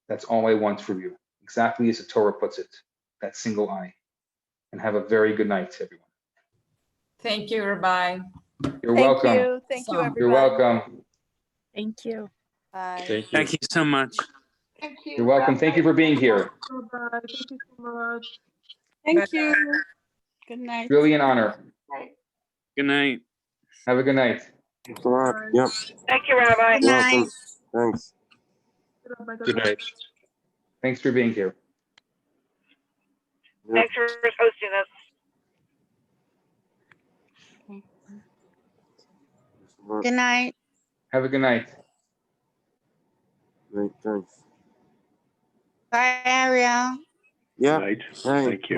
That's all I want for you, exactly as the Torah puts it, that single eye. And have a very good night, everyone. Thank you, Rabbi. You're welcome. Thank you, Awesome. everyone. You're welcome. Thank you. Bye. Thank you. Thank you so much. Thank you. You're welcome. Thank you for being here. Bye-bye. Thank you so much. Thank you. Good night. Really an honor. Bye. Good night. Have a good night. Thanks a lot. Bye. Yep. Thank you, Rabbi. Good night. Welcome. Thanks. Good night. Thanks for being here. Yep. Thanks for hosting us. Good night. Have a good night. Right, thanks. Bye, Ariel. Yeah. Right. Hey. Thank you. Yeah.